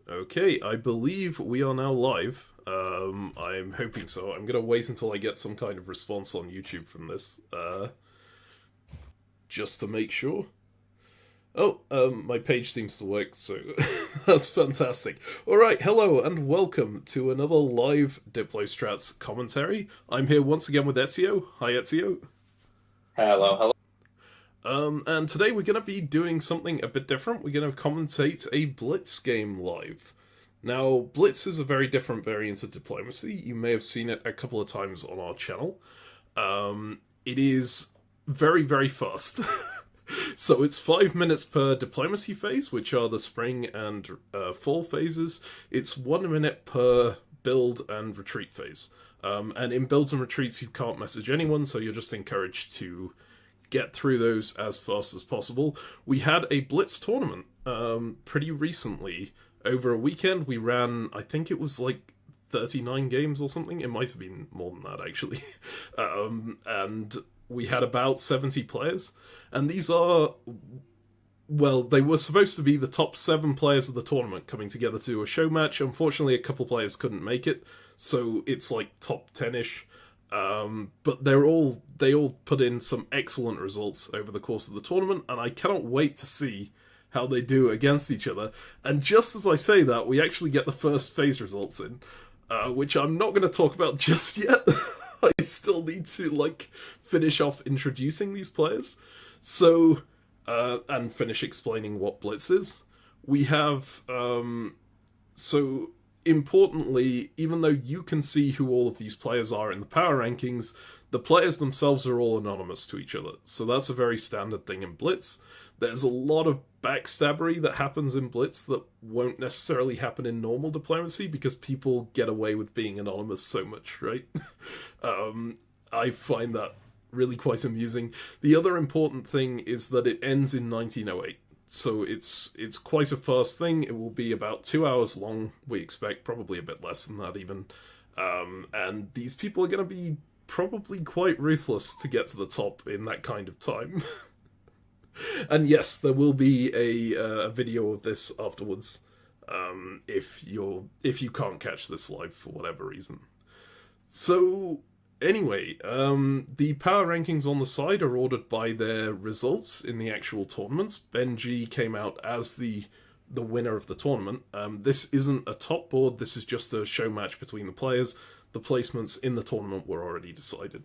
Okay, I believe we are now live. I'm hoping so. I'm gonna wait until I get some kind of response on YouTube from this, just to make sure. Oh, my page seems to work, so that's fantastic. Alright, hello and welcome to another live DiploStrats commentary. I'm here once again with Ezio. Hi, Ezio. Hello, hello. And today we're going to be doing something a bit different. We're going to commentate a Blitz game live. Now, Blitz is a very different variant of diplomacy. You may have seen it a couple of times on our channel. It is very, very fast. So it's 5 minutes per diplomacy phase, which are the spring and fall phases. It's 1 minute per build and retreat phase. And in builds and retreats, you can't message anyone, so you're just encouraged to get through those as fast as possible. We had a Blitz tournament pretty recently. Over a weekend, we ran, I think it was like 39 games or something. It might have been more than that, actually. And we had about 70 players. And these are, well, they were supposed to be the top 7 players of the tournament coming together to do a show match. Unfortunately, a couple players couldn't make it, so it's like top 10-ish. But they all put in some excellent results over the course of the tournament, and I cannot wait to see how they do against each other. And just as I say that, we actually get the first phase results in, which I'm not going to talk about just yet. I still need to, finish off introducing these players. So, and finish explaining what Blitz is. We have, importantly, even though you can see who all of these players are in the power rankings, the players themselves are all anonymous to each other. So that's a very standard thing in Blitz. There's a lot of backstabbery that happens in Blitz that won't necessarily happen in normal diplomacy because people get away with being anonymous so much, right? I find that really quite amusing. The other important thing is that it ends in 1908. So it's quite a fast thing. It will be about 2 hours long, we expect, probably a bit less than that even. And these people are going to be probably quite ruthless to get to the top in that kind of time. And yes, there will be a video of this afterwards, if you can't catch this live for whatever reason. So anyway, the power rankings on the side are ordered by their results in the actual tournaments. Benji came out as the winner of the tournament. This isn't a top board, this is just a show match between the players. The placements in the tournament were already decided.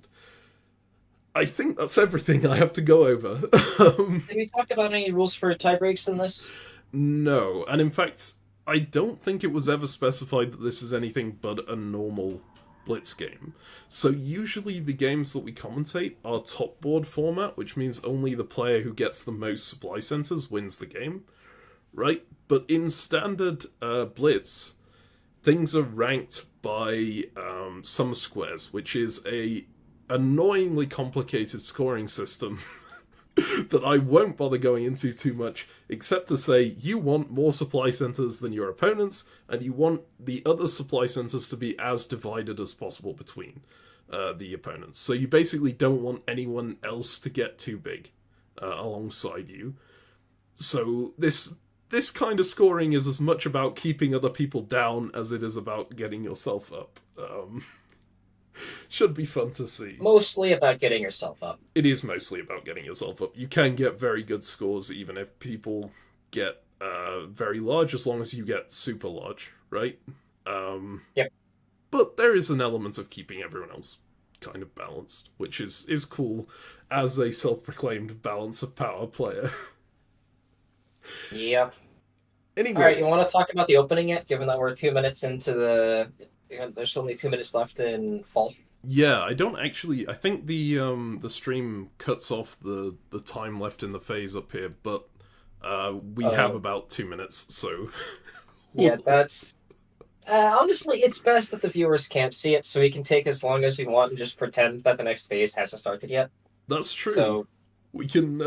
I think that's everything I have to go over. Did we talk about any rules for tie breaks in this? No, and in fact, I don't think it was ever specified that this is anything but a normal Blitz game. So usually the games that we commentate are top board format, which means only the player who gets the most supply centers wins the game, right? But in standard Blitz, things are ranked by sum squares, which is a annoyingly complicated scoring system that I won't bother going into too much, except to say you want more supply centers than your opponents, and you want the other supply centers to be as divided as possible between the opponents. So you basically don't want anyone else to get too big alongside you. So this kind of scoring is as much about keeping other people down as it is about getting yourself up. Should be fun to see. Mostly about getting yourself up. It is mostly about getting yourself up. You can get very good scores even if people get very large, as long as you get super large, right? Yep. But there is an element of keeping everyone else kind of balanced, which is cool as a self-proclaimed balance of power player. Yep. Anyway. Alright, you want to talk about the opening yet, given that we're 2 minutes into the... There's only 2 minutes left in fall. Yeah, I don't actually... I think the stream cuts off the time left in the phase up here, but we have about 2 minutes, so... Yeah, that's... honestly, it's best that the viewers can't see it, so we can take as long as we want and just pretend that the next phase hasn't started yet. That's true. So... We can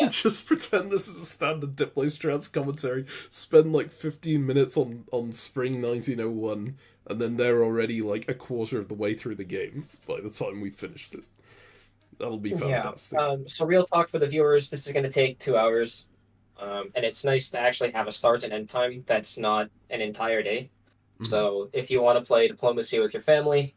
just pretend this is a standard DiploStrats commentary, spend like 15 minutes on Spring 1901, and then they're already like a quarter of the way through the game by the time we finished it. That'll be fantastic. Yeah. So real talk for the viewers, this is going to take 2 hours. And it's nice to actually have a start and end time that's not an entire day. So if you want to play diplomacy with your family,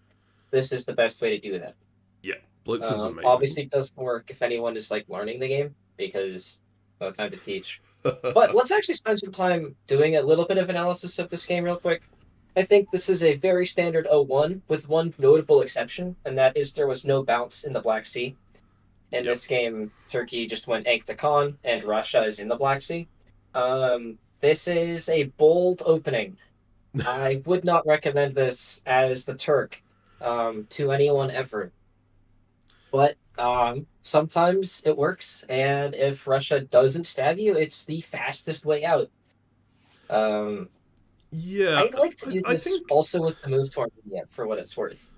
this is the best way to do that. Yeah, Blitz is amazing. Obviously, it doesn't work if anyone is like learning the game because no time to teach. But let's actually spend some time doing a little bit of analysis of this game real quick. I think this is a very standard 0-1 with one notable exception, and that is there was no bounce in the Black Sea. In this game, Turkey just went egg to con, and Russia is in the Black Sea. This is a bold opening. I would not recommend this as the Turk to anyone ever. But sometimes it works, and if Russia doesn't stab you, it's the fastest way out. Yeah, I'd like to do this also with the move to Armenia, for what it's worth.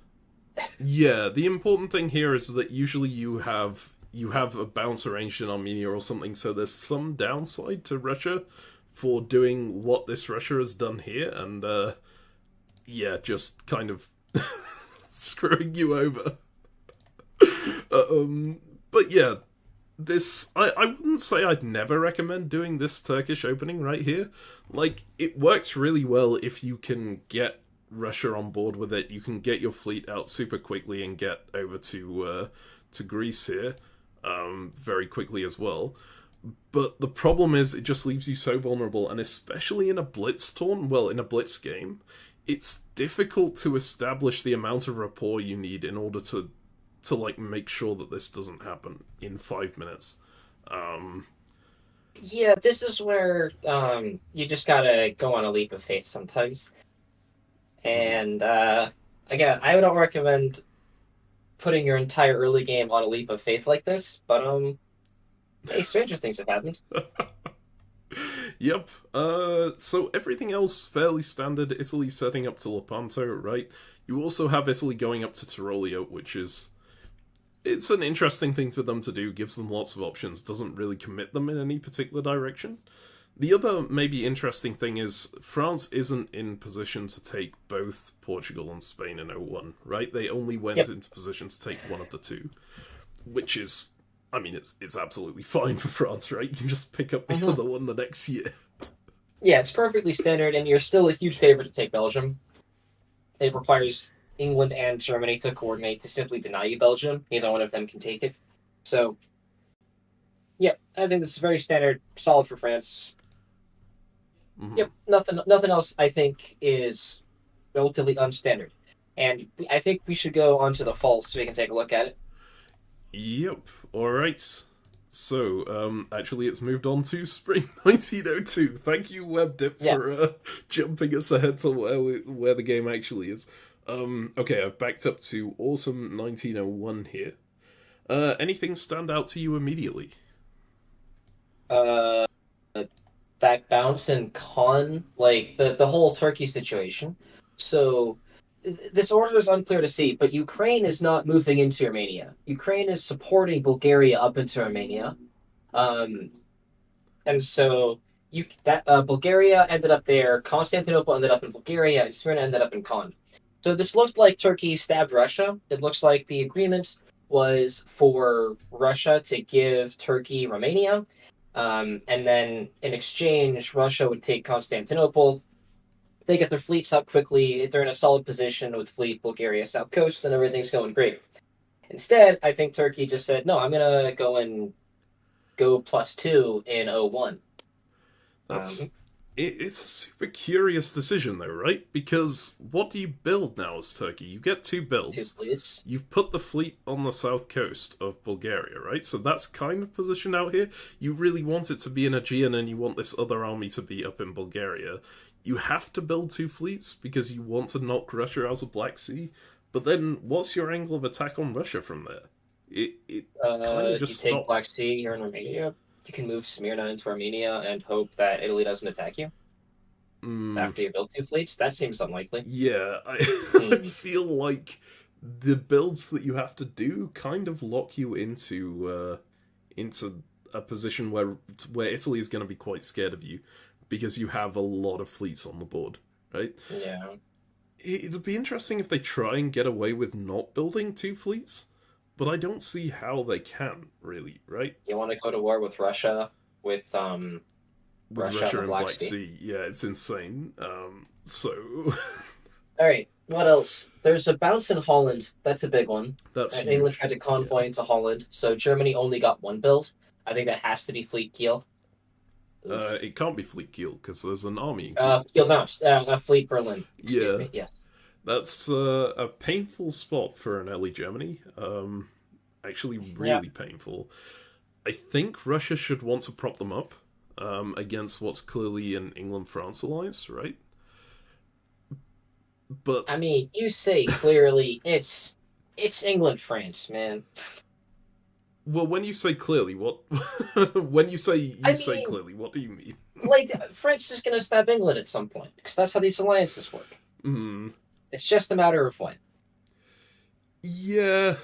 Yeah, the important thing here is that usually you have a bounce arranged in Armenia or something, so there's some downside to Russia for doing what this Russia has done here, and yeah, just kind of screwing you over. But yeah, this I wouldn't say I'd never recommend doing this Turkish opening right here. Like, it works really well if you can get Russia on board with it. You can get your fleet out super quickly and get over to Greece here very quickly as well. But the problem is it just leaves you so vulnerable, and especially in a blitz in a blitz game, it's difficult to establish the amount of rapport you need in order to like make sure that this doesn't happen in 5 minutes. Yeah, this is where you just gotta go on a leap of faith sometimes. And again, I don't recommend putting your entire early game on a leap of faith like this, but hey, stranger things have happened. Yep. So everything else fairly standard. Italy setting up to Lepanto, right? You also have Italy going up to Tyrolia, which is it's an interesting thing for them to do. Gives them lots of options. Doesn't really commit them in any particular direction. The other maybe interesting thing is France isn't in position to take both Portugal and Spain in 0-1, right? They only went into position to take one of the two, which is, I mean, it's absolutely fine for France, right? You can just pick up the other one the next year. Yeah, it's perfectly standard, and you're still a huge favorite to take Belgium. It requires England and Germany to coordinate to simply deny you Belgium. Neither one of them can take it. So, yeah, I think this is very standard, solid for France. Yep, nothing else I think is relatively unstandard. And I think we should go on to the false so we can take a look at it. Yep, alright. So, actually it's moved on to Spring 1902. Thank you, WebDip, for jumping us ahead to where the game actually is. Okay, I've backed up to awesome 1901 here. Anything stand out to you immediately? That bounce and con, like the whole Turkey situation. So this order is unclear to see, but Ukraine is not moving into Armenia. Ukraine is supporting Bulgaria up into Armenia, and so Bulgaria ended up there. Constantinople ended up in Bulgaria, and Smyrna ended up in Con. So this looked like Turkey stabbed Russia. It looks like the agreement was for Russia to give Turkey Romania. And then in exchange, Russia would take Constantinople. They get their fleets up quickly. They're in a solid position with fleet Bulgaria south coast, and everything's going great. Instead, I think Turkey just said, no, I'm going to go +2 in 0-1. It's a super curious decision, though, right? Because what do you build now as Turkey? You get two builds. Two fleets. You've put the fleet on the south coast of Bulgaria, right? So that's kind of positioned out here. You really want it to be in Aegean, and you want this other army to be up in Bulgaria. You have to build two fleets because you want to knock Russia out of Black Sea. But then, what's your angle of attack on Russia from there? It kind of just you take stops. Black Sea, you're in Romania. You can move Smyrna into Armenia and hope that Italy doesn't attack you after you build two fleets. That seems unlikely. Yeah, I feel like the builds that you have to do kind of lock you into a position where Italy is going to be quite scared of you because you have a lot of fleets on the board, right? Yeah. It'd be interesting if they try and get away with not building two fleets, but I don't see how they can, really, right? You want to go to war with Russia with with Russia Russia and and the Black Black Sea. Sea. Yeah, it's insane. So All right, what else? There's a bounce in Holland. That's a big one. that's England huge. tried to convoy into Holland, so Germany only got one build. I think that has to be Fleet Kiel. Oof. It can't be Fleet Kiel because there's an army in Kiel. Kiel bounce. Fleet Berlin. Excuse Yeah. me. Yes. That's a painful spot for an early Germany. Actually, really painful. I think Russia should want to prop them up against what's clearly an England-France alliance, right? But I mean, you say clearly it's England-France, man. well, when you say clearly, what? When you say say clearly, what do you mean? Like, France is going to stab England at some point, because that's how these alliances work. Mm. It's just a matter of when. Yeah,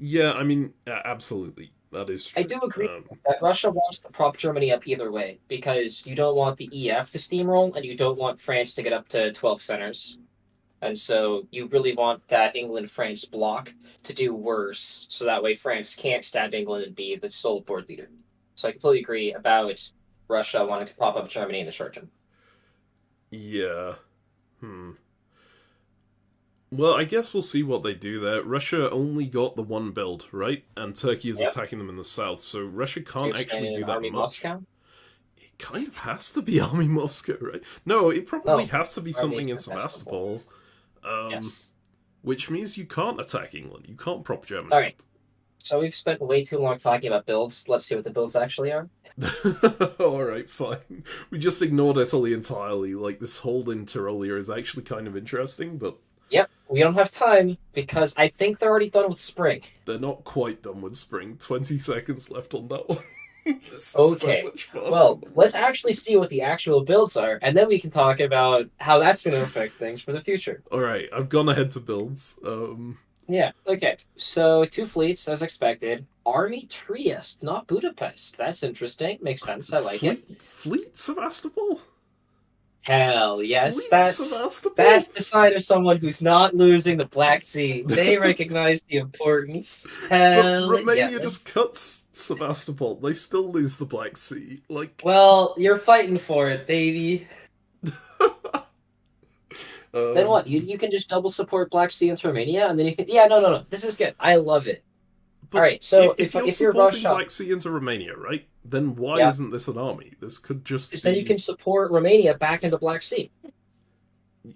I mean, absolutely, that is true. I do agree that Russia wants to prop Germany up either way, because you don't want the EF to steamroll, and you don't want France to get up to 12 centers. And so you really want that England-France block to do worse, so that way France can't stab England and be the sole board leader. So I completely agree about Russia wanting to prop up Germany in the short term. Yeah. Well, I guess we'll see what they do there. Russia only got the one build, right? And Turkey is attacking them in the south, so Russia can't actually do that Army much. Moscow? It kind of has to be Army Moscow, right? No, it probably has to be something in Sevastopol. Yes. Which means you can't attack England. You can't prop Germany. All right. So we've spent way too long talking about builds. Let's see what the builds actually are. Alright, fine. We just ignored Italy entirely. Like, this hold in Tyrolia is actually kind of interesting, but... Yep, we don't have time, because I think they're already done with spring. They're not quite done with spring. 20 seconds left on that one. Okay, well, let's actually see what the actual builds are, and then we can talk about how that's going to affect things for the future. Alright, I've gone ahead to builds. Yeah, okay. So, 2 fleets, as expected. Army Trieste, not Budapest. That's interesting. Makes sense. I like it. Fleet Sevastopol? Hell yes. Fleet That's the sign of someone who's not losing the Black Sea. They recognize the importance. Hell but Romania yes. just cuts Sevastopol. They still lose the Black Sea. Like, well, you're fighting for it, baby. Then what? You can just double support Black Sea into Romania, and then you can... Yeah, no. This is good. I love it. All right, so if you're supporting Black Sea into Romania, right? Then why isn't this an army? This could just be... then you can support Romania back into Black Sea.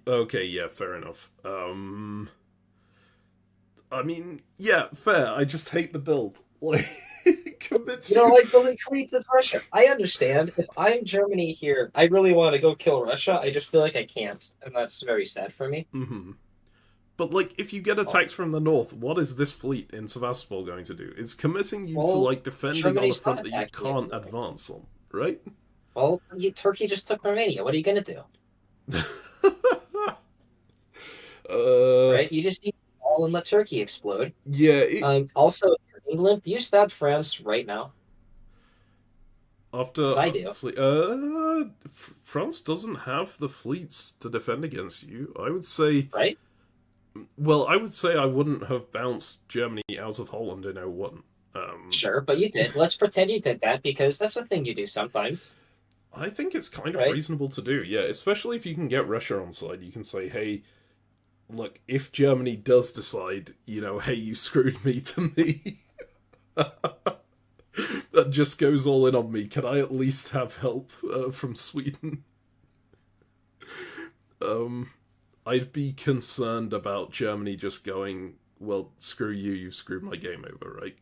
Okay, yeah, fair enough. I mean, yeah, fair. I just hate the build. Like, commits you don't like building fleets as Russia. I understand. If I'm Germany here, I really want to go kill Russia. I just feel like I can't, and that's very sad for me. Mm-hmm. But, like, if you get attacked from the north, what is this fleet in Sevastopol going to do? It's committing you to, like, defending Germany's on a front that you can't advance on, right? Well, Turkey just took Romania. What are you going to do? Right? You just need to fall and let Turkey explode. Yeah. Also, England, do you stab France right now? After I do. France doesn't have the fleets to defend against you. I would say... Right? Well, I would say I wouldn't have bounced Germany out of Holland in 01. Sure, but you did. Let's pretend you did that, because that's a thing you do sometimes. I think it's kind of reasonable to do, yeah. Especially if you can get Russia on side. You can say, hey, look, if Germany does decide, hey, you screwed me to me, that just goes all in on me. Can I at least have help from Sweden? I'd be concerned about Germany just going, well, screw you, you've screwed my game over, right?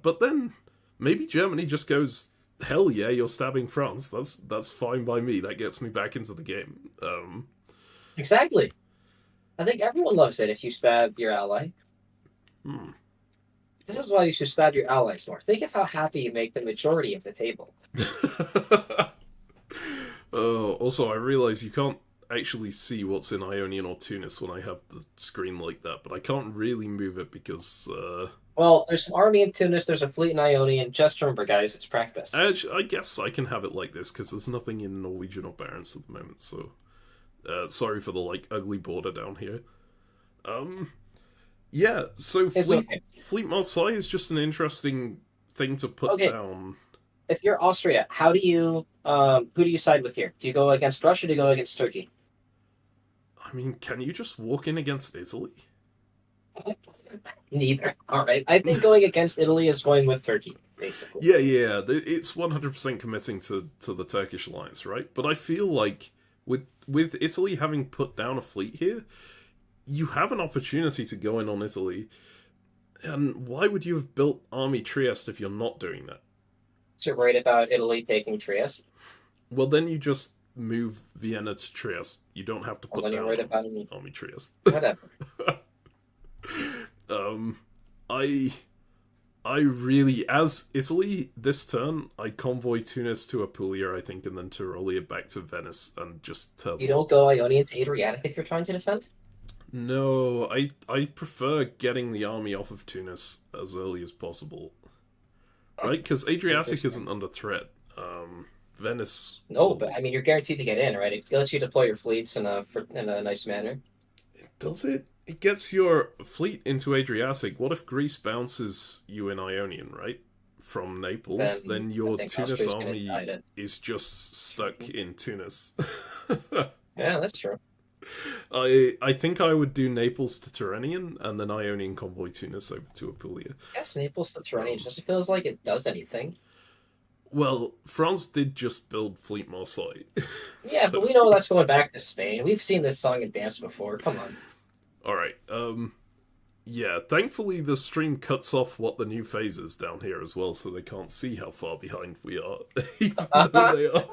But then, maybe Germany just goes, hell yeah, you're stabbing France. That's fine by me. That gets me back into the game. Exactly. I think everyone loves it if you stab your ally. This is why you should stab your allies more. Think of how happy you make the majority of the table. Also, I realize you can't actually see what's in Ionian or Tunis when I have the screen like that, but I can't really move it because... Well, there's an army in Tunis, there's a fleet in Ionian. Just remember, guys, it's practice. I guess I can have it like this, because there's nothing in Norwegian or Barents at the moment, so... sorry for the, ugly border down here. Yeah, so Fleet Marseille is just an interesting thing to put down. if you're Austria, how do you who do you side with here? Do you go against Russia? Or do you go against Turkey? I mean, can you just walk in against Italy? Neither. All right. I think going against Italy is going with Turkey, basically. Yeah. It's 100% committing to the Turkish alliance, right? But I feel like with Italy having put down a fleet here, you have an opportunity to go in on Italy. And why would you have built Army Trieste if you're not doing that? So you're worried about Italy taking Trieste? Well, then you just move Vienna to Trieste. You don't have to Well, put then you're down worried about me. Army Trieste. Whatever. I really, as Italy this turn, I convoy Tunis to Apulia, I think, and then Tyrolia back to Venice, and just tell You them. don't go Ionian to Adriatic if you're trying to defend? No, I prefer getting the army off of Tunis as early as possible, right? Because Adriatic isn't under threat. Venice. No, but I mean, you're guaranteed to get in, right? It lets you deploy your fleets in a nice manner. Does it? It gets your fleet into Adriatic. What if Greece bounces you in Ionian, right? From Naples, then your Tunis army is just stuck in Tunis. Yeah, that's true. I think I would do Naples to Tyrrhenian, and then Ionian convoy Tunis over to Apulia. I guess Naples to Tyrrhenian just feels like it does anything. Well, France did just build Fleet Marseille. Yeah, but we know that's going back to Spain. We've seen this song and dance before. Come on. Alright, yeah, thankfully the stream cuts off what the new phase is down here as well, so they can't see how far behind we are, even though they are.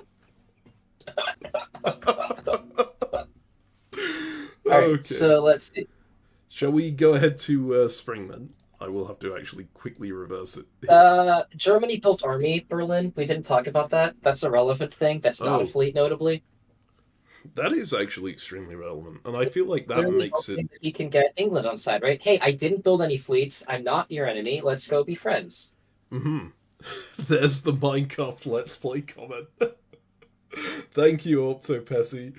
Alright, Okay. so let's see. Shall we go ahead to spring then? I will have to actually quickly reverse it. Germany built army, Berlin. We didn't talk about that. That's a relevant thing. That's not a fleet, notably. That is actually extremely relevant, and I feel like that Clearly makes it... He can get England on side, right? Hey, I didn't build any fleets. I'm not your enemy. Let's go be friends. Mm-hmm. There's the Minecraft Let's Play comment. Thank you, Optopessy.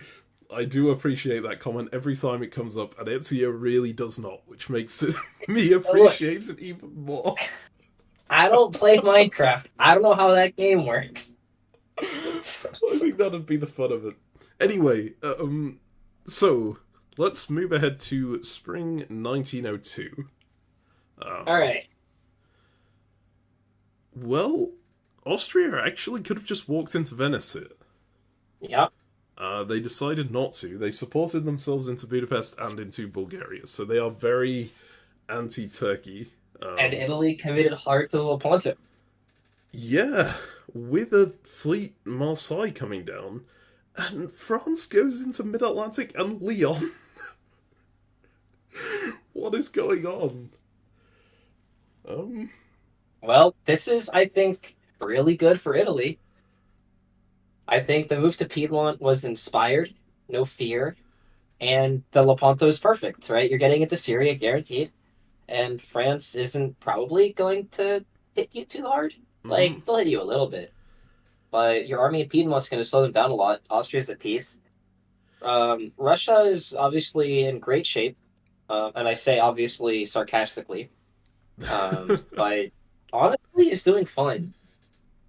I do appreciate that comment every time it comes up, and Ezio really does not, which makes it, me appreciate it even more. I don't play Minecraft. I don't know how that game works. I think that'd be the fun of it. Anyway, so let's move ahead to spring 1902. Alright. Well, Austria actually could have just walked into Venice here. Yep. They decided not to. They supported themselves into Budapest and into Bulgaria, so they are very anti-Turkey. And Italy committed hard to the Lepanto. Yeah, with a fleet Marseille coming down, and France goes into Mid-Atlantic and Lyon. What is going on? Well, this is, I think, really good for Italy. I think the move to Piedmont was inspired, no fear, and the Lepanto is perfect, right? You're getting into Syria, guaranteed, and France isn't probably going to hit you too hard. Like, they'll hit you a little bit, but your army in Piedmont's going to slow them down a lot. Austria's at peace. Russia is obviously in great shape, and I say obviously sarcastically, but honestly is doing fine.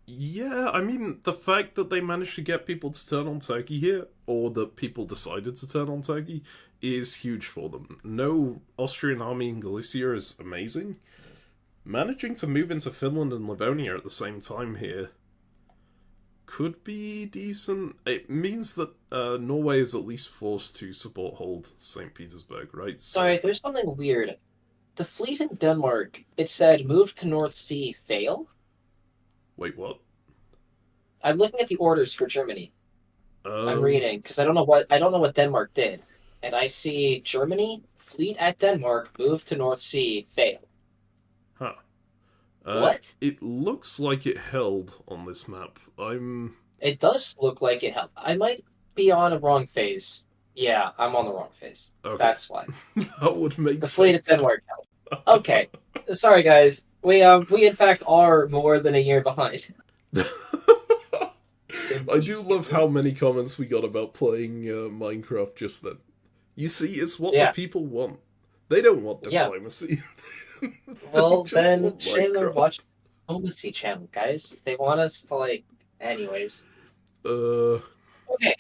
Yeah, I mean, the fact that they managed to get people to turn on Turkey here, or that people decided to turn on Turkey, is huge for them. No Austrian army in Galicia is amazing. Managing to move into Finland and Livonia at the same time here could be decent. It means that Norway is at least forced to hold St. Petersburg, right? So... Sorry, there's something weird. The fleet in Denmark, it said move to North Sea, fail? Wait, what? I'm looking at the orders for Germany. I'm reading because I don't know what Denmark did, and I see Germany fleet at Denmark move to North Sea, fail. Huh. What? It looks like it held on this map. It does look like it held. I might be on a wrong phase. Yeah, I'm on the wrong phase. Okay. That's why. That would make the sense. The fleet at Denmark held. Okay. Sorry, guys. We in fact are more than a year behind. I do love how many comments we got about playing Minecraft just then. You see, it's what the people want. They don't want diplomacy. Well, then shame them watch. Diplomacy channel, guys. They want us to like. Anyways. Uh, Okay.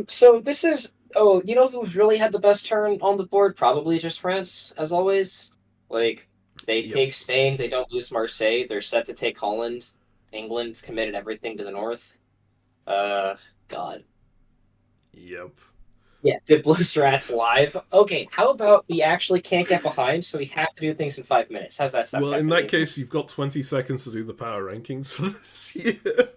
So this is. Oh, you know who's really had the best turn on the board? Probably just France, as always. Like they yep, take Spain, they don't lose Marseille. They're set to take Holland. England's committed everything to the north. Uh, God. yep. Yeah, DiploStrats live. Okay, how about we actually can't get behind, so we have to do things in 5 minutes? How's that sound, Well, in that CaptainMeme? case, you've got 20 seconds to do the power rankings for this year.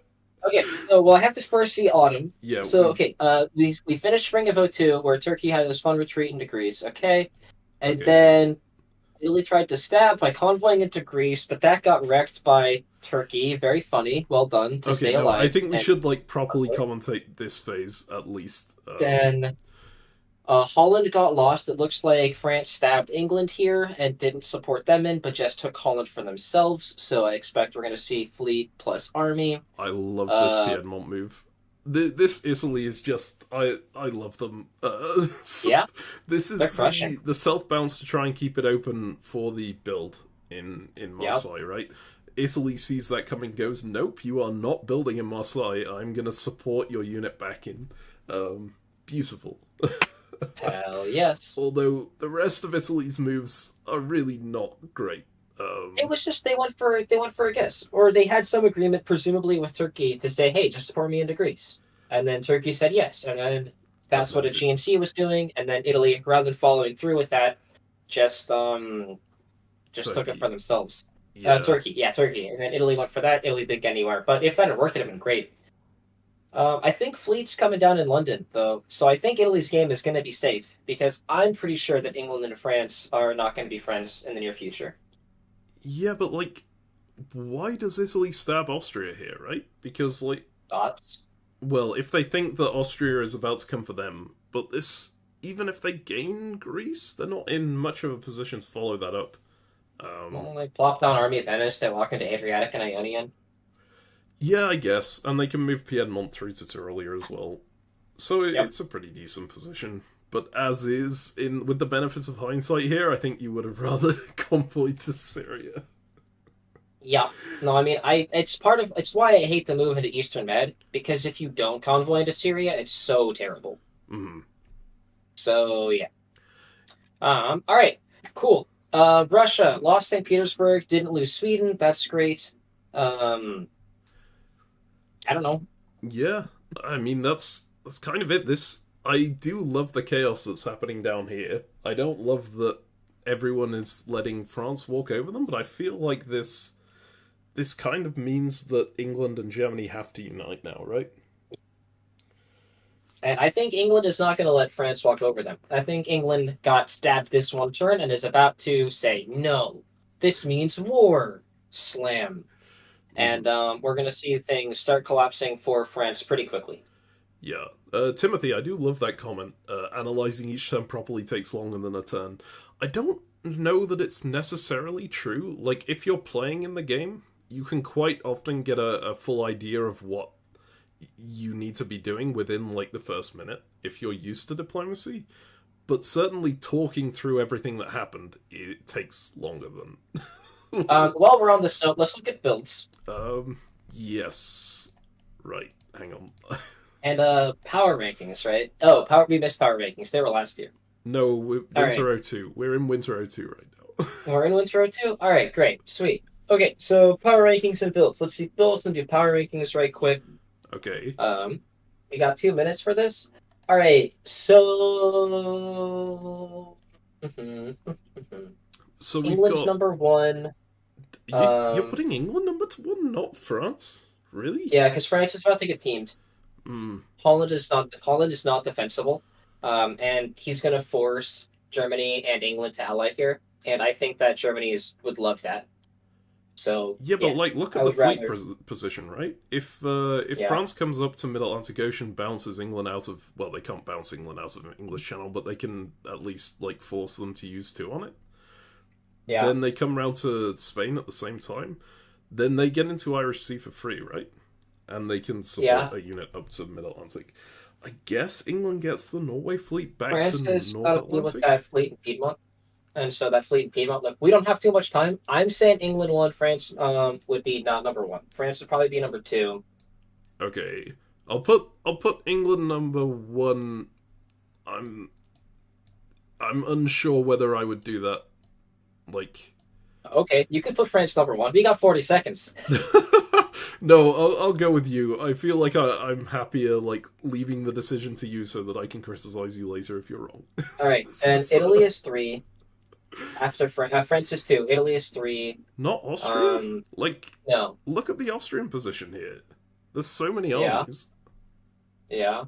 Okay, so well, I have to first see autumn. Yeah, So okay, we finished spring of '02, where Turkey had this fun retreat into Greece. Okay, and okay, yeah. then Italy tried to stab by convoying into Greece, but that got wrecked by Turkey. Very funny. Well done to Okay, stay no, I alive. think we And should, like, properly commentate this phase, at least. then Holland got lost. It looks like France stabbed England here and didn't support them in, but just took Holland for themselves. So I expect we're going to see fleet plus army. I love this Uh, Piedmont move. This Italy is just I love them. yeah, This they're is crushing. the self bounce to try and keep it open for the build in Yep. Marseille, right? Italy sees that coming, goes, nope, you are not building in Marseille. I'm gonna support your unit back in. Beautiful. Hell yes. Although the rest of Italy's moves are really not great. It was just they went for a guess, or they had some agreement, presumably with Turkey, to say, "Hey, just support me into Greece," and then Turkey said yes, and then and that's what then a GNC was doing, and then Italy, rather than following through with that, just took it Turkey, for themselves. yeah. Turkey, yeah, Turkey, and then Italy went for that. Italy didn't get anywhere, but if that had worked, it'd have been great. I think fleet's coming down in London, though, so I think Italy's game is going to be safe because I'm pretty sure that England and France are not going to be friends in the near future. Yeah, but like, why does Italy stab Austria here, right? Because, like, Thoughts? well, if they think that Austria is about to come for them, but this, even if they gain Greece, they're not in much of a position to follow that up. Well, they plop down Army of Venice, they walk into Adriatic and Ionian. Yeah, I guess, and they can move Piedmont through to Tyrolia as well. So Yep. it's a pretty decent position. But as is, in with the benefits of hindsight here, I think you would have rather convoyed to Syria. Yeah. No, I mean, it's why I hate the move into Eastern Med, because if you don't convoy into Syria, it's so terrible. Mm. So, yeah. All right. Cool. Russia lost St. Petersburg, didn't lose Sweden. That's great. Um, I don't know. Yeah, I mean that's kind of it. This I do love the chaos that's happening down here. I don't love that everyone is letting France walk over them, but I feel like this kind of means that England and Germany have to unite now, right? And I think England is not going to let France walk over them. I think England got stabbed this one turn and is about to say, no, this means war. Slam. Mm. And we're going to see things start collapsing for France pretty quickly. Yeah. Timothy, I do love that comment. Analyzing each turn properly takes longer than a turn. I don't know that it's necessarily true. Like, if you're playing in the game, you can quite often get a full idea of what you need to be doing within, like, the first minute, if you're used to diplomacy. But certainly talking through everything that happened, it takes longer than... While we're on this note, let's look at builds. Yes. Right, hang on. And power rankings, right? Oh, we missed power rankings. They were last year. No, Winter right. 02. We're in Winter 02 right now. We're in Winter 02? All right, great. Sweet. Okay, so power rankings and builds. Let's see builds and do power rankings right quick. Okay. We got 2 minutes for this. All right, so So we've England's got... number one. You're putting England number one, not France? Really? Yeah, because France is about to get teamed. Hmm. Holland is not defensible, and he's going to force Germany and England to ally here, and I think that Germany would love that. So Yeah, but like, look I at the would fleet rather- position, right? If Yeah. France comes up to Mid-Atlantic Ocean, bounces England out of... Well, they can't bounce England out of English Channel, but they can at least, like, force them to use 2 on it. Yeah. Then they come round to Spain at the same time. Then they get into Irish Sea for free, right? And they can support a unit up to Mid-Atlantic. I guess England gets the Norway fleet back France to is North got to deal with Atlantic. that fleet in Piedmont. and so that fleet in Piedmont. Look, we don't have too much time. I'm saying England won. France would be not number one. France would probably be number two. Okay, I'll put England number one. I'm unsure whether I would do that. Like, Okay, you could put France number one. We got 40 seconds. no, I'll go with you. I feel like I'm happier like leaving the decision to you so that I can criticize you later if you're wrong. All right, and Italy is 3. After France is 2. Italy is 3. Not Austria. No. Look at the Austrian position here. There's so many Yeah. armies. Yeah.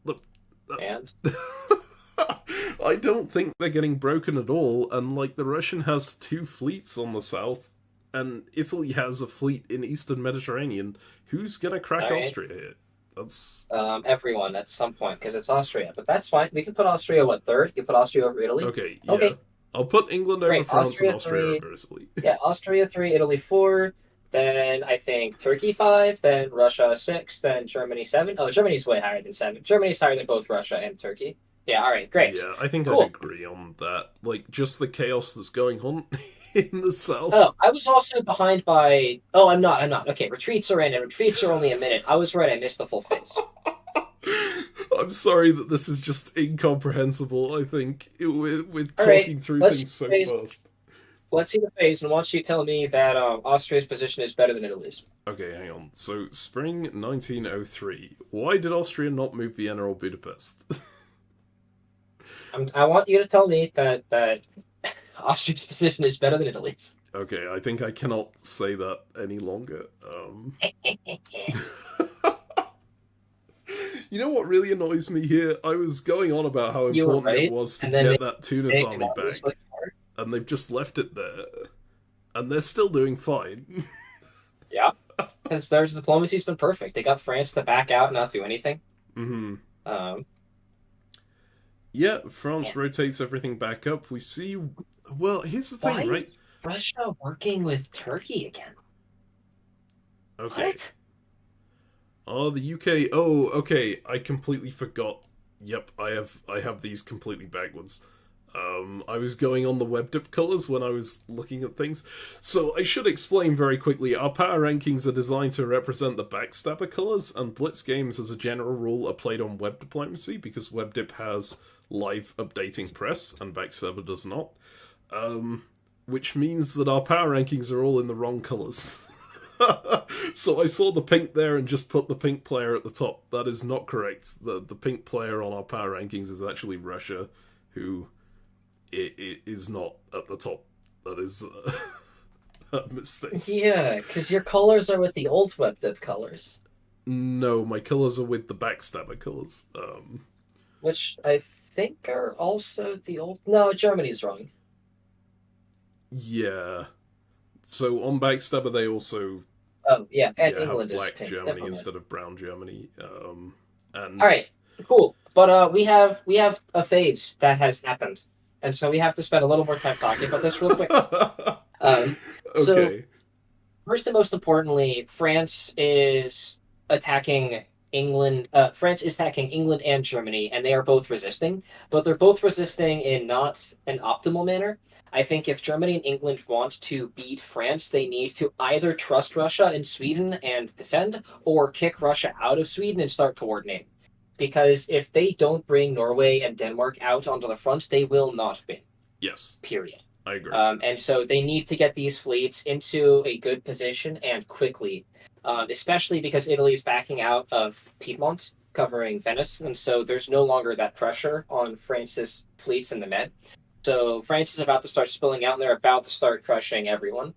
Look, And I don't think they're getting broken at all. And like the Russian has 2 fleets on the south, and Italy has a fleet in Eastern Mediterranean. Who's gonna crack Alright. Austria here? That's everyone at some point because it's Austria, but that's fine. We can put Austria third. You put Austria over Italy. okay. Yeah. Okay. I'll put England over Great. France Austria and Austria 3. over Italy. Yeah, Austria 3, Italy 4. Then I think Turkey 5. Then Russia 6. Then Germany 7. Oh, Germany's way higher than 7. Germany's higher than both Russia and Turkey. Yeah. All right. Great. Yeah, I think Cool. I'd agree on that. Like, just the chaos that's going on in the south. Oh, I was also behind by. Oh, I'm not. Okay, retreats are in, and retreats are only a minute. I was right. I missed the full phase. I'm sorry that this is just incomprehensible, I think. We're All right, talking through let's things so phase- fast. Let's see the phase, and once you tell me that Austria's position is better than Italy's. Okay, hang on. So, spring 1903. Why did Austria not move Vienna or Budapest? I want you to tell me that Austria's position is better than Italy's. Okay, I think I cannot say that any longer. You know what really annoys me here? I was going on about how You were important it right, was to and then get that Tunis army back, obviously- and they've just left it there. And they're still doing fine. Yeah, because their diplomacy's been perfect. They got France to back out and not do anything. Mm-hmm. Yeah, France rotates everything back up. We see... Well, here's the thing, Why right? is Russia working with Turkey again? Okay. What? Oh, the UK... Oh, okay. I completely forgot. Yep, I have these completely backwards. I was going on the WebDip colours when I was looking at things. So I should explain very quickly. Our power rankings are designed to represent the backstabber colours, and Blitz games, as a general rule, are played on web diplomacy, because WebDip has live updating press, and backstabber does not. Which means that our power rankings are all in the wrong colours. So I saw the pink there and just put the pink player at the top. That is not correct. The pink player on our power rankings is actually Russia, who... It is not at the top. That is a mistake. Yeah, because your colors are with the old WebDip colors, No, my colours are with the backstabber colours. which I think are also the old. No, Germany's wrong. Yeah. So on backstabber they also Oh yeah, and have England is black pink. Germany Never mind. instead of brown Germany. And All right, cool. But we have a phase that has happened, and so we have to spend a little more time talking about this real quick. So okay. first and most importantly, France is attacking England. France is attacking England and Germany, and they are both resisting. But they're both resisting in not an optimal manner. I think if Germany and England want to beat France, they need to either trust Russia and Sweden and defend, or kick Russia out of Sweden and start coordinating. Because if they don't bring Norway and Denmark out onto the front, they will not win. Yes, Period. I agree. And so they need to get these fleets into a good position and quickly, especially because Italy is backing out of Piedmont, covering Venice, and so there's no longer that pressure on France's fleets in the Med. So France is about to start spilling out, and they're about to start crushing everyone.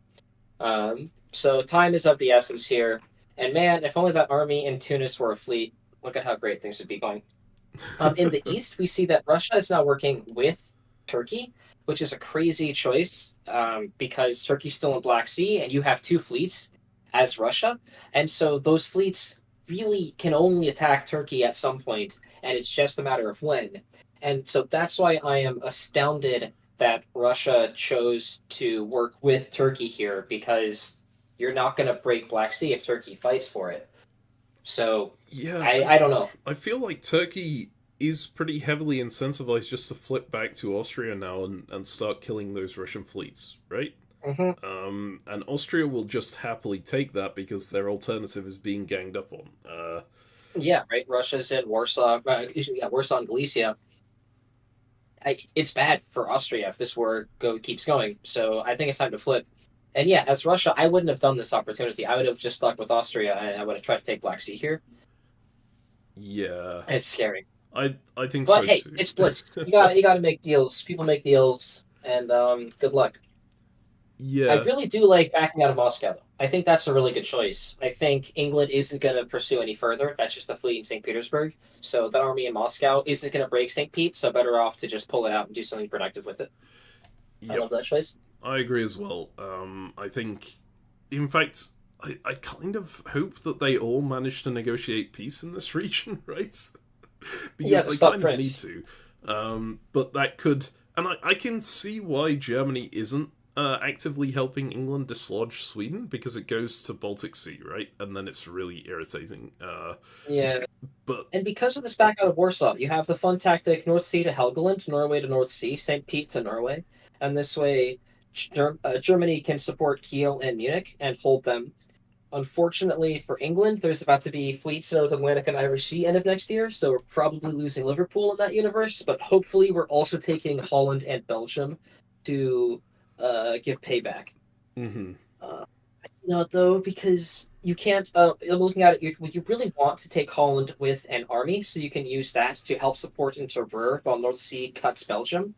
So time is of the essence here. And man, if only that army in Tunis were a fleet, look at how great things would be going. In the east, we see that Russia is now working with Turkey, which is a crazy choice because Turkey's still in Black Sea, and you have two fleets as Russia. And so those fleets really can only attack Turkey at some point, and it's just a matter of when. And so that's why I am astounded that Russia chose to work with Turkey here, because you're not going to break Black Sea if Turkey fights for it. So yeah, I don't know. I feel like Turkey is pretty heavily incentivized just to flip back to Austria now and start killing those Russian fleets, right? And Austria will just happily take that because their alternative is being ganged up on. Yeah, right. Russia's in Warsaw. Warsaw and Galicia. It's bad for Austria if this war keeps going. So I think it's time to flip. And yeah, as Russia, I wouldn't have done this opportunity. I would have just stuck with Austria, and I would have tried to take Black Sea here. Yeah, It's scary. I think But so hey, too. it's Blitz. You got to make deals. People make deals, and good luck. I Yeah, really do like backing out of Moscow, though. I think that's a really good choice. I think England isn't going to pursue any further. That's just the fleet in St. Petersburg. So that army in Moscow isn't going to break St. Pete, so better off to just pull it out and do something productive with it. I yep, love that choice. I agree as well. I think, in fact, I kind of hope that they all manage to negotiate peace in this region, right? Yeah, Because they stop kind of need France. to. But that could, and I can see why Germany isn't actively helping England dislodge Sweden, because it goes to Baltic Sea, right? And then it's really irritating. Yeah. But And because of this back out of Warsaw, you have the fun tactic North Sea to Helgoland, Norway to North Sea, St. Pete to Norway. And this way, Germany can support Kiel and Munich and hold them. Unfortunately for England, there's about to be fleets out of the Atlantic and Irish Sea end of next year, so we're probably losing Liverpool in that universe, but hopefully we're also taking Holland and Belgium to give payback. mm-hmm. Uh, no, though, because you can't. I'm looking at it. You really want to take Holland with an army, so you can use that to help support into Ruhr while North Sea cuts Belgium.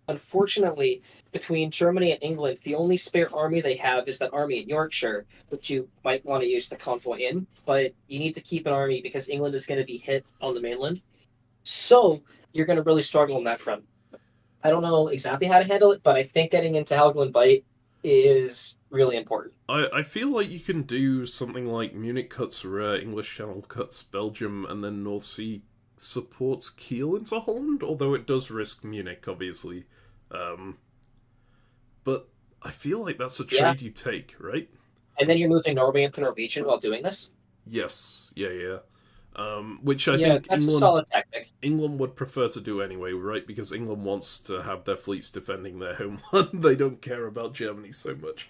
Unfortunately, between Germany and England, the only spare army they have is that army in Yorkshire, which you might want to use the convoy in. But you need to keep an army because England is going to be hit on the mainland. So you're going to really struggle on that front. I don't know exactly how to handle it, but I think getting into Helgoland Bight is really important. I feel like you can do something like Munich cuts Ruhr, English Channel cuts Belgium, and then North Sea supports Kiel into Holland, although it does risk Munich, obviously. Um, but I feel like that's a Yeah, trade you take, right? and then you're moving Norway into Norwegian while doing this. Yes, yeah. Which I Yeah, think that's a solid tactic. England would prefer to do anyway, right? Because England wants to have their fleets defending their homeland. They don't care about Germany so much.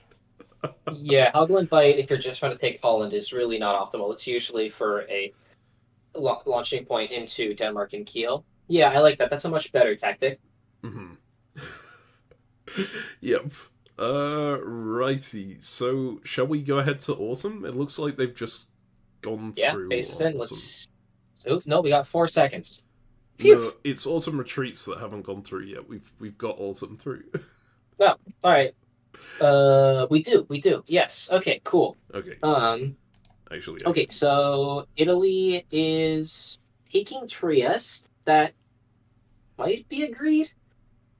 Yeah, Helgoland Bight, if you're just trying to take Holland, is really not optimal. It's usually for a launching point into Denmark and Kiel. Yeah, I like that. That's a much better tactic. Hmm. Yep. Righty. So, shall we go ahead to autumn? It looks like they've just gone Yeah, through bases in. autumn. Let's. Oops, no, we got 4 seconds. Phew. No, it's autumn retreats that haven't gone through yet. We've got autumn through. No, all right. We do. Yes. Okay. Cool. Okay. Um. Actually, yeah. Okay. So Italy is taking Trieste. That might be agreed.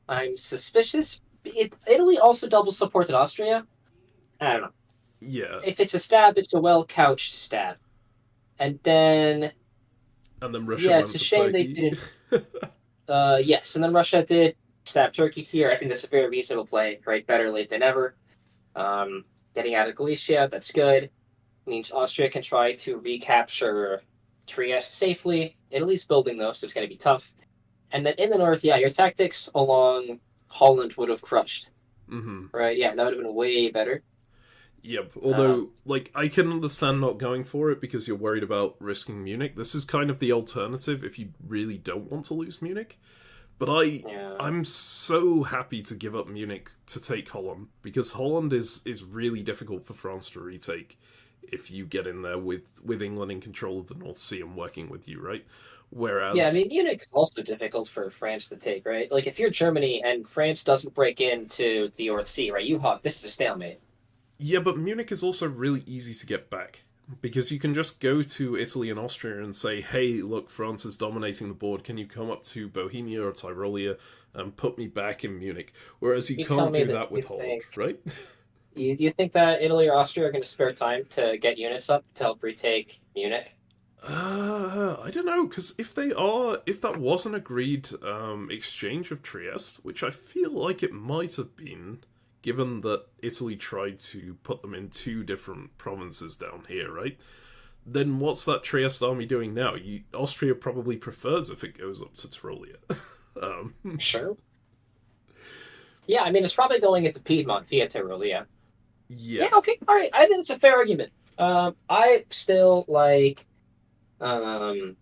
I'm suspicious. Italy also double supported Austria. I don't know. Yeah. If it's a stab, it's a well couched stab. And then And then Russia yeah, went it's a for shame they Turkey. didn't. Yes, and then Russia did stab Turkey here. I think that's a very reasonable play. Right, better late than never. Getting out of Galicia, that's good. Means Austria can try to recapture Trieste safely. Italy's building though, so it's going to be tough. And then in the north, yeah, your tactics along Holland would have crushed. Hmm. Right, yeah, that would have been way better. Yep. Um, Although, like, I can understand not going for it because you're worried about risking Munich. This is kind of the alternative if you really don't want to lose Munich. But yeah, I'm so happy to give up Munich to take Holland, because Holland is really difficult for France to retake if you get in there with England in control of the North Sea and working with you, right? yeah. I Whereas, mean, Munich is also difficult for France to take, right? Like, if you're Germany and France doesn't break into the North Sea, right? You have this is a stalemate. yeah, but Munich is also really easy to get back, because you can just go to Italy and Austria and say, hey, look, France is dominating the board, can you come up to Bohemia or Tyrolia and put me back in Munich? Whereas you You tell can't me do that that you with Holland, think right? you think that Italy or Austria are going to spare time to get units up to help retake Munich? I don't know, because if that was an agreed exchange of Trieste, which I feel like it might have been, given that Italy tried to put them in two different provinces down here, right? then what's that Trieste army doing now? Austria probably prefers if it goes up to Tyrolia. Sure. Yeah, I mean, it's probably going into Piedmont via Tyrolia. Yeah. Yeah, okay, all right. I think it's a fair argument. I still like. Um,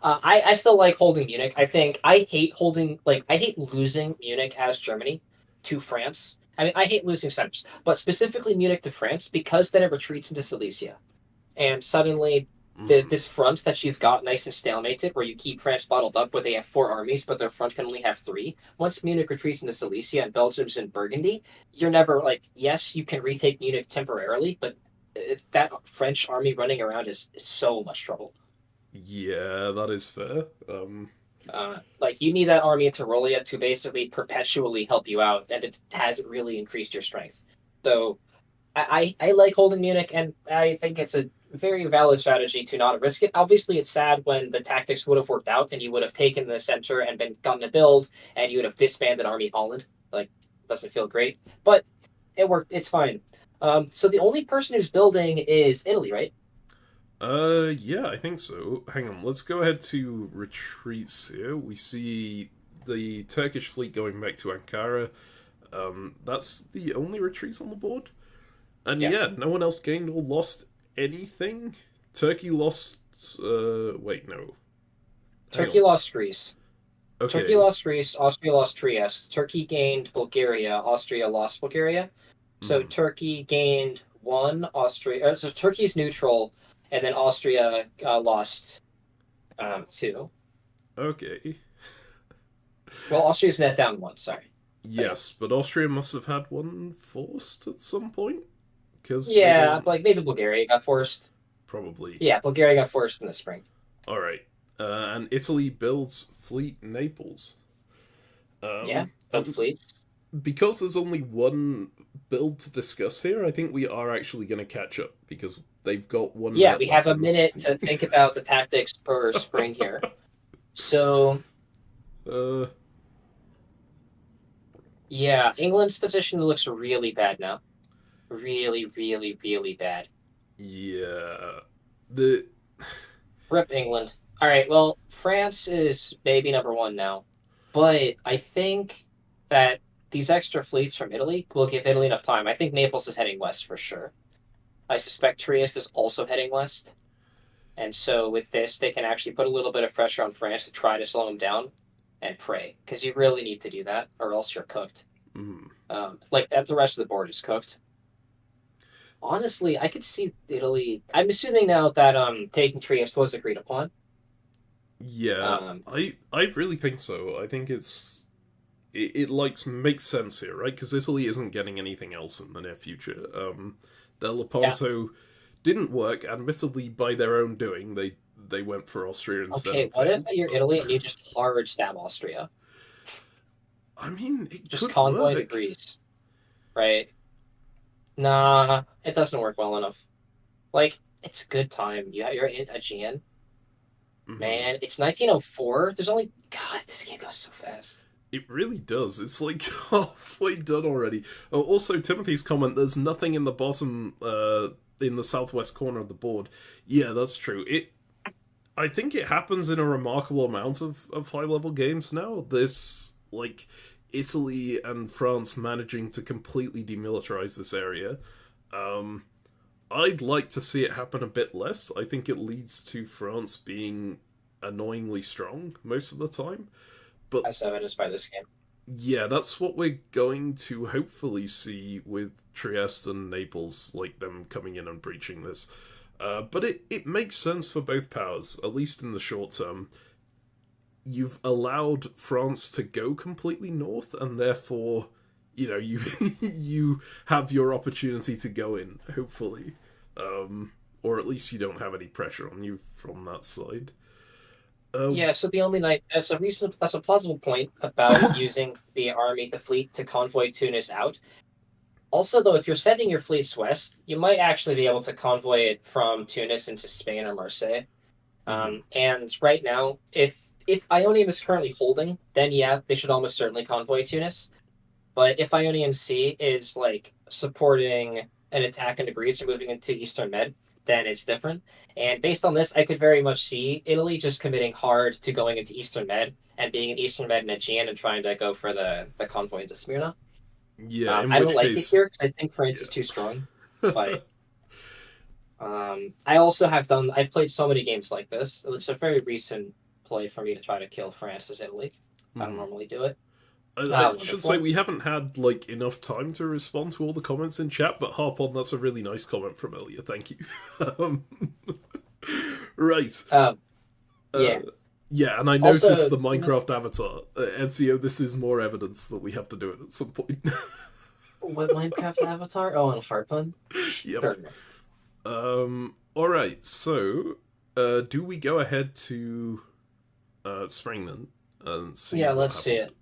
I still like holding Munich. I think I hate I hate losing Munich as Germany to France. I mean, I hate losing centers, but specifically Munich to France because then it retreats into Silesia, and suddenly this front that you've got nice and stalemated, where you keep France bottled up, where they have 4 armies, but their front can only have 3. Once Munich retreats into Silesia and Belgium's in Burgundy, you're never like, yes, you can retake Munich temporarily, but that French army running around is so much trouble. Yeah, that is fair. Like you need that army in Tyrolia to basically perpetually help you out, and it hasn't really increased your strength. So I like holding Munich, and I think it's a very valid strategy to not risk it. Obviously, it's sad when the tactics would have worked out and you would have taken the center and been gotten a build, and you would have disbanded Army Holland. Like, doesn't feel great, but it worked. It's fine. So the only person who's building is Italy, right? Yeah, I think so. Hang on, let's go ahead to retreats here. We see the Turkish fleet going back to Ankara. That's the only retreats on the board. And yeah, no one else gained or lost anything. Turkey lost. Wait, no. Turkey lost Greece. Okay. Turkey lost Greece. Austria lost Trieste. Turkey gained Bulgaria. Austria lost Bulgaria. So Turkey gained 1. Austria. So Turkey's neutral, and then Austria lost 2. Okay. Well, Austria's net down 1. Sorry. Yes, but Austria must have had one forced at some point. Yeah, like maybe Bulgaria got forced. Probably. Yeah, Bulgaria got forced in the spring. All right. And Italy builds fleet in Naples. Build fleets. Because there's only one build to discuss here, I think we are actually going to catch up because they've got one. Yeah, we have a minute to think about the tactics per spring here. So. Yeah, England's position looks really bad now. Really, really, really bad. Yeah. Rip England. All right, well, France is maybe number 1 now. But I think that these extra fleets from Italy will give Italy enough time. I think Naples is heading west for sure. I suspect Trieste is also heading west. And so with this, they can actually put a little bit of pressure on France to try to slow them down and pray. Because you really need to do that, or else you're cooked. Like, that the rest of the board is cooked. Honestly, I could see Italy. I'm assuming now that taking Trieste was agreed upon. Yeah, I really think so. I think it makes sense here, right? Because Italy isn't getting anything else in the near future. Their Lepanto didn't work, admittedly by their own doing. They went for Austria instead. Okay, what if you're Italy and you just hard stab Austria? I mean, it just could convoy work. to Greece, right? Nah, it doesn't work well enough. Like, it's a good time. You're in Aegean. Man, it's 1904. There's only... God, this game goes so fast. It really does. It's like halfway done already. Oh, also, Timothy's comment, there's nothing in the bottom, in the southwest corner of the board. Yeah, that's true. I think it happens in a remarkable amount of high-level games now. This, like, Italy and France managing to completely demilitarize this area. I'd like to see it happen a bit less. I think it leads to France being annoyingly strong most of the time. But as evidenced by this game. Yeah, that's what we're going to hopefully see with Trieste and Naples, like them coming in and breaching this. But it makes sense for both powers, at least in the short term. You've allowed France to go completely north, and therefore, you you have your opportunity to go in, hopefully. Or at least you don't have any pressure on you from that side. Yeah, so the only that's a plausible point about using the fleet to convoy Tunis out. Also, though, if you're sending your fleets west, you might actually be able to convoy it from Tunis into Spain or Marseille. And right now, if Ionium is currently holding, then yeah, they should almost certainly convoy Tunis. But if Ionian Sea is like supporting an attack into Greece or moving into Eastern Med, then it's different. And based on this, I could very much see Italy just committing hard to going into Eastern Med and being an Eastern Med and Aegean and trying to go for the convoy into Smyrna. Yeah, in I which don't like it case, here because I think France is too strong. But I also I've played so many games like this. It's a very recent play for me to try to kill France as Italy. I don't normally do it. I should say we haven't had like enough time to respond to all the comments in chat, but harp on, that's a really nice comment from earlier. Thank you. Right. Yeah. Yeah, and I Also, noticed the Minecraft avatar. Ezio, this is more evidence that we have to do it at some point. What Minecraft avatar? Oh, and Harpun? Yep. Sure. Alright, so, do we go ahead to spring then? And see Yeah, what let's see happens? it.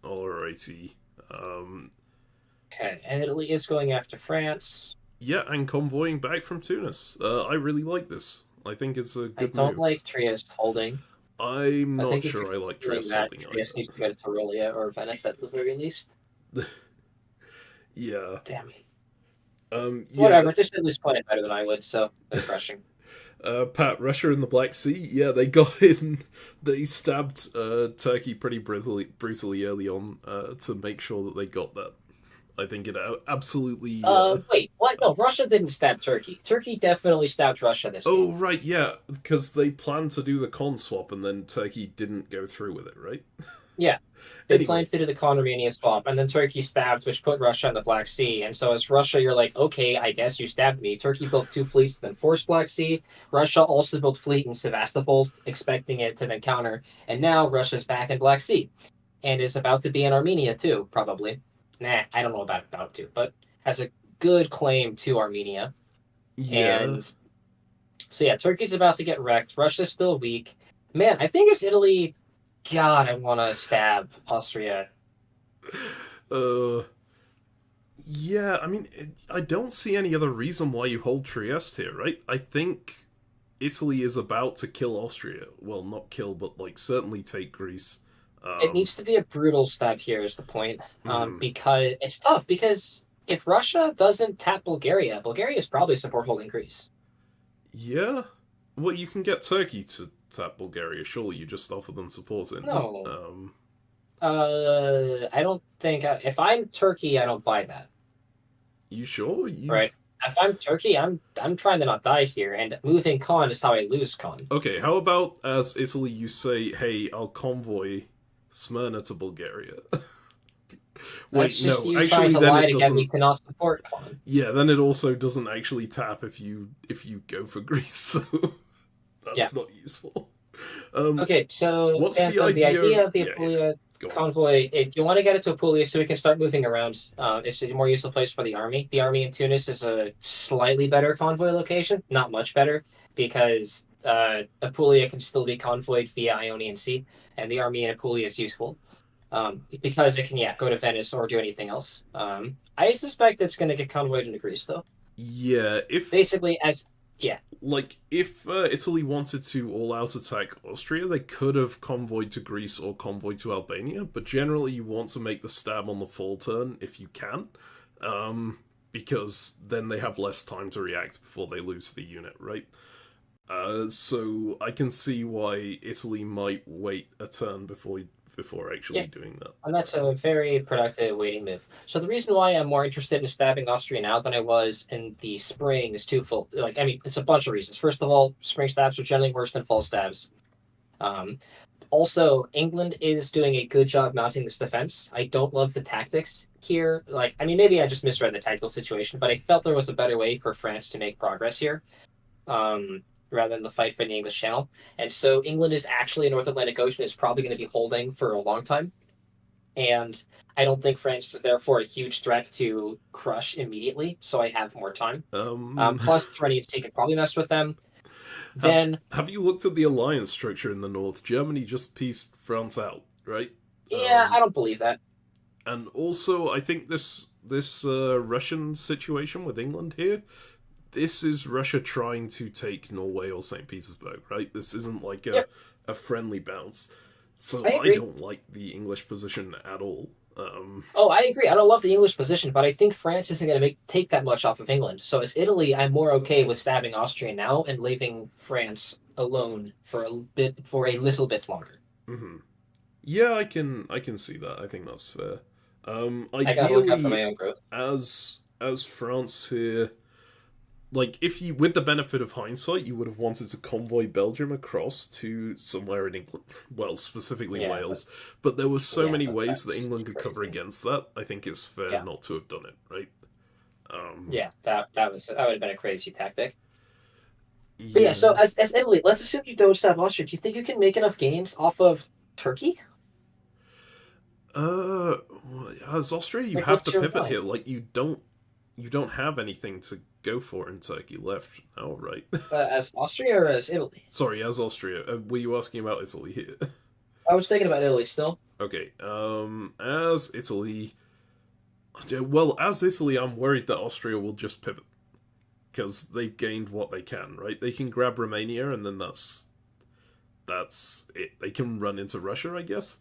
Alrighty. Okay, and Italy is going after France. Yeah, and convoying back from Tunis. I really like this. I think it's a good I don't move. like Trieste holding. I'm I not think sure I like Trieste that holding Trieste needs either. to go to Tyrolia or Venice at the very least. Yeah. Damn. Yeah. Whatever, this should at least play it better than I would, so refreshing. Pat, Russia in the Black Sea, yeah, they got in. They stabbed Turkey pretty brutally early on to make sure that they got that. I think it absolutely. Wait, what? No, Russia didn't stab Turkey. Turkey definitely stabbed Russia this Oh, game. right, yeah, because they planned to do the con swap and then Turkey didn't go through with it, right? Yeah. They Anyway. planned to do the con-Armenia swap, and then Turkey stabbed, which put Russia in the Black Sea. And so as Russia, you're like, okay, I guess you stabbed me. Turkey built 2 fleets to then force Black Sea. Russia also built fleet in Sevastopol, expecting it to then counter. And now Russia's back in Black Sea. And is about to be in Armenia, too, probably. Nah, I don't know about to, but has a good claim to Armenia. Yeah. And so yeah, Turkey's about to get wrecked. Russia's still weak. Man, I think it's Italy. God, I want to stab Austria. Yeah, I mean, I don't see any other reason why you hold Trieste here, right? I think Italy is about to kill Austria. Well, not kill, but like certainly take Greece. It needs to be a brutal stab here, is the point. Because it's tough. Because if Russia doesn't tap Bulgaria, Bulgaria is probably support holding Greece. Yeah. Well, you can get Turkey to tap Bulgaria. Surely you just offer them support in. No. I don't think. If I'm Turkey, I don't buy that. You sure? Right. If I'm Turkey, I'm trying to not die here, and moving con is how I lose con. Okay, how about as Italy you say, hey, I'll convoy Smyrna to Bulgaria? That's Wait, just no, you actually trying to then lie it to get doesn't. me to not support con. Yeah, then it also doesn't actually tap if you go for Greece, so that's not useful. Okay, so what's Anthem, the idea of the Apulia Go on. convoy, you want to get it to Apulia so we can start moving around. It's a more useful place for the army. The army in Tunis is a slightly better convoy location, not much better, because Apulia can still be convoyed via Ionian Sea, and the army in Apulia is useful. Because it can, go to Venice or do anything else. I suspect it's going to get convoyed into Greece, though. Yeah, if Basically, like if Italy wanted to all-out attack Austria, they could have convoyed to Greece or convoyed to Albania. But generally, you want to make the stab on the fall turn if you can, because then they have less time to react before they lose the unit, right? So I can see why Italy might wait a turn before actually doing that. And that's a very productive waiting move. So the reason why I'm more interested in stabbing Austria now than I was in the spring is twofold. It's a bunch of reasons. First of all, spring stabs are generally worse than fall stabs. Also, England is doing a good job mounting this defense. I don't love the tactics here. Maybe I just misread the tactical situation, but I felt there was a better way for France to make progress here. Rather than the fight for the English Channel. And so England is actually in North Atlantic Ocean, is probably going to be holding for a long time. And I don't think France is therefore a huge threat to crush immediately, so I have more time. Plus, Tyrrhenian Sea could probably mess with them. Then... Have you looked at the alliance structure in the north? Germany just pieced France out, right? Yeah, I don't believe that. And also, I think this Russian situation with England here, this is Russia trying to take Norway or St. Petersburg, right? This isn't like a friendly bounce. So I don't like the English position at all. Oh, I agree. I don't love the English position, but I think France isn't going to take that much off of England. So as Italy, I'm more okay with stabbing Austria now and leaving France alone for a little bit longer. mhm. Yeah, I can see that. I think that's fair. I gotta look out for my Ideally, own growth. as France here, like if you, with the benefit of hindsight, you would have wanted to convoy Belgium across to somewhere in England, well, specifically Yeah, Wales. But there were so many but ways that that's England could cover crazy. against that. I think it's fair Yeah, not to have done it, right? Um, yeah, that would have been a crazy tactic. But yeah, so yeah. as Italy, let's assume you don't stab Austria. Do you think you can make enough gains off of Turkey? Uh, as Austria, you Like, have what's to your pivot line? here. Like you don't have anything to go for in Turkey left now, right? As Austria or as Italy? Sorry, as Austria. Were you asking about Italy here? I was thinking about Italy still. Okay. As Italy, well, as Italy, I'm worried that Austria will just pivot because they've gained what they can, right? They can grab Romania, and then that's it. They can run into Russia, I guess,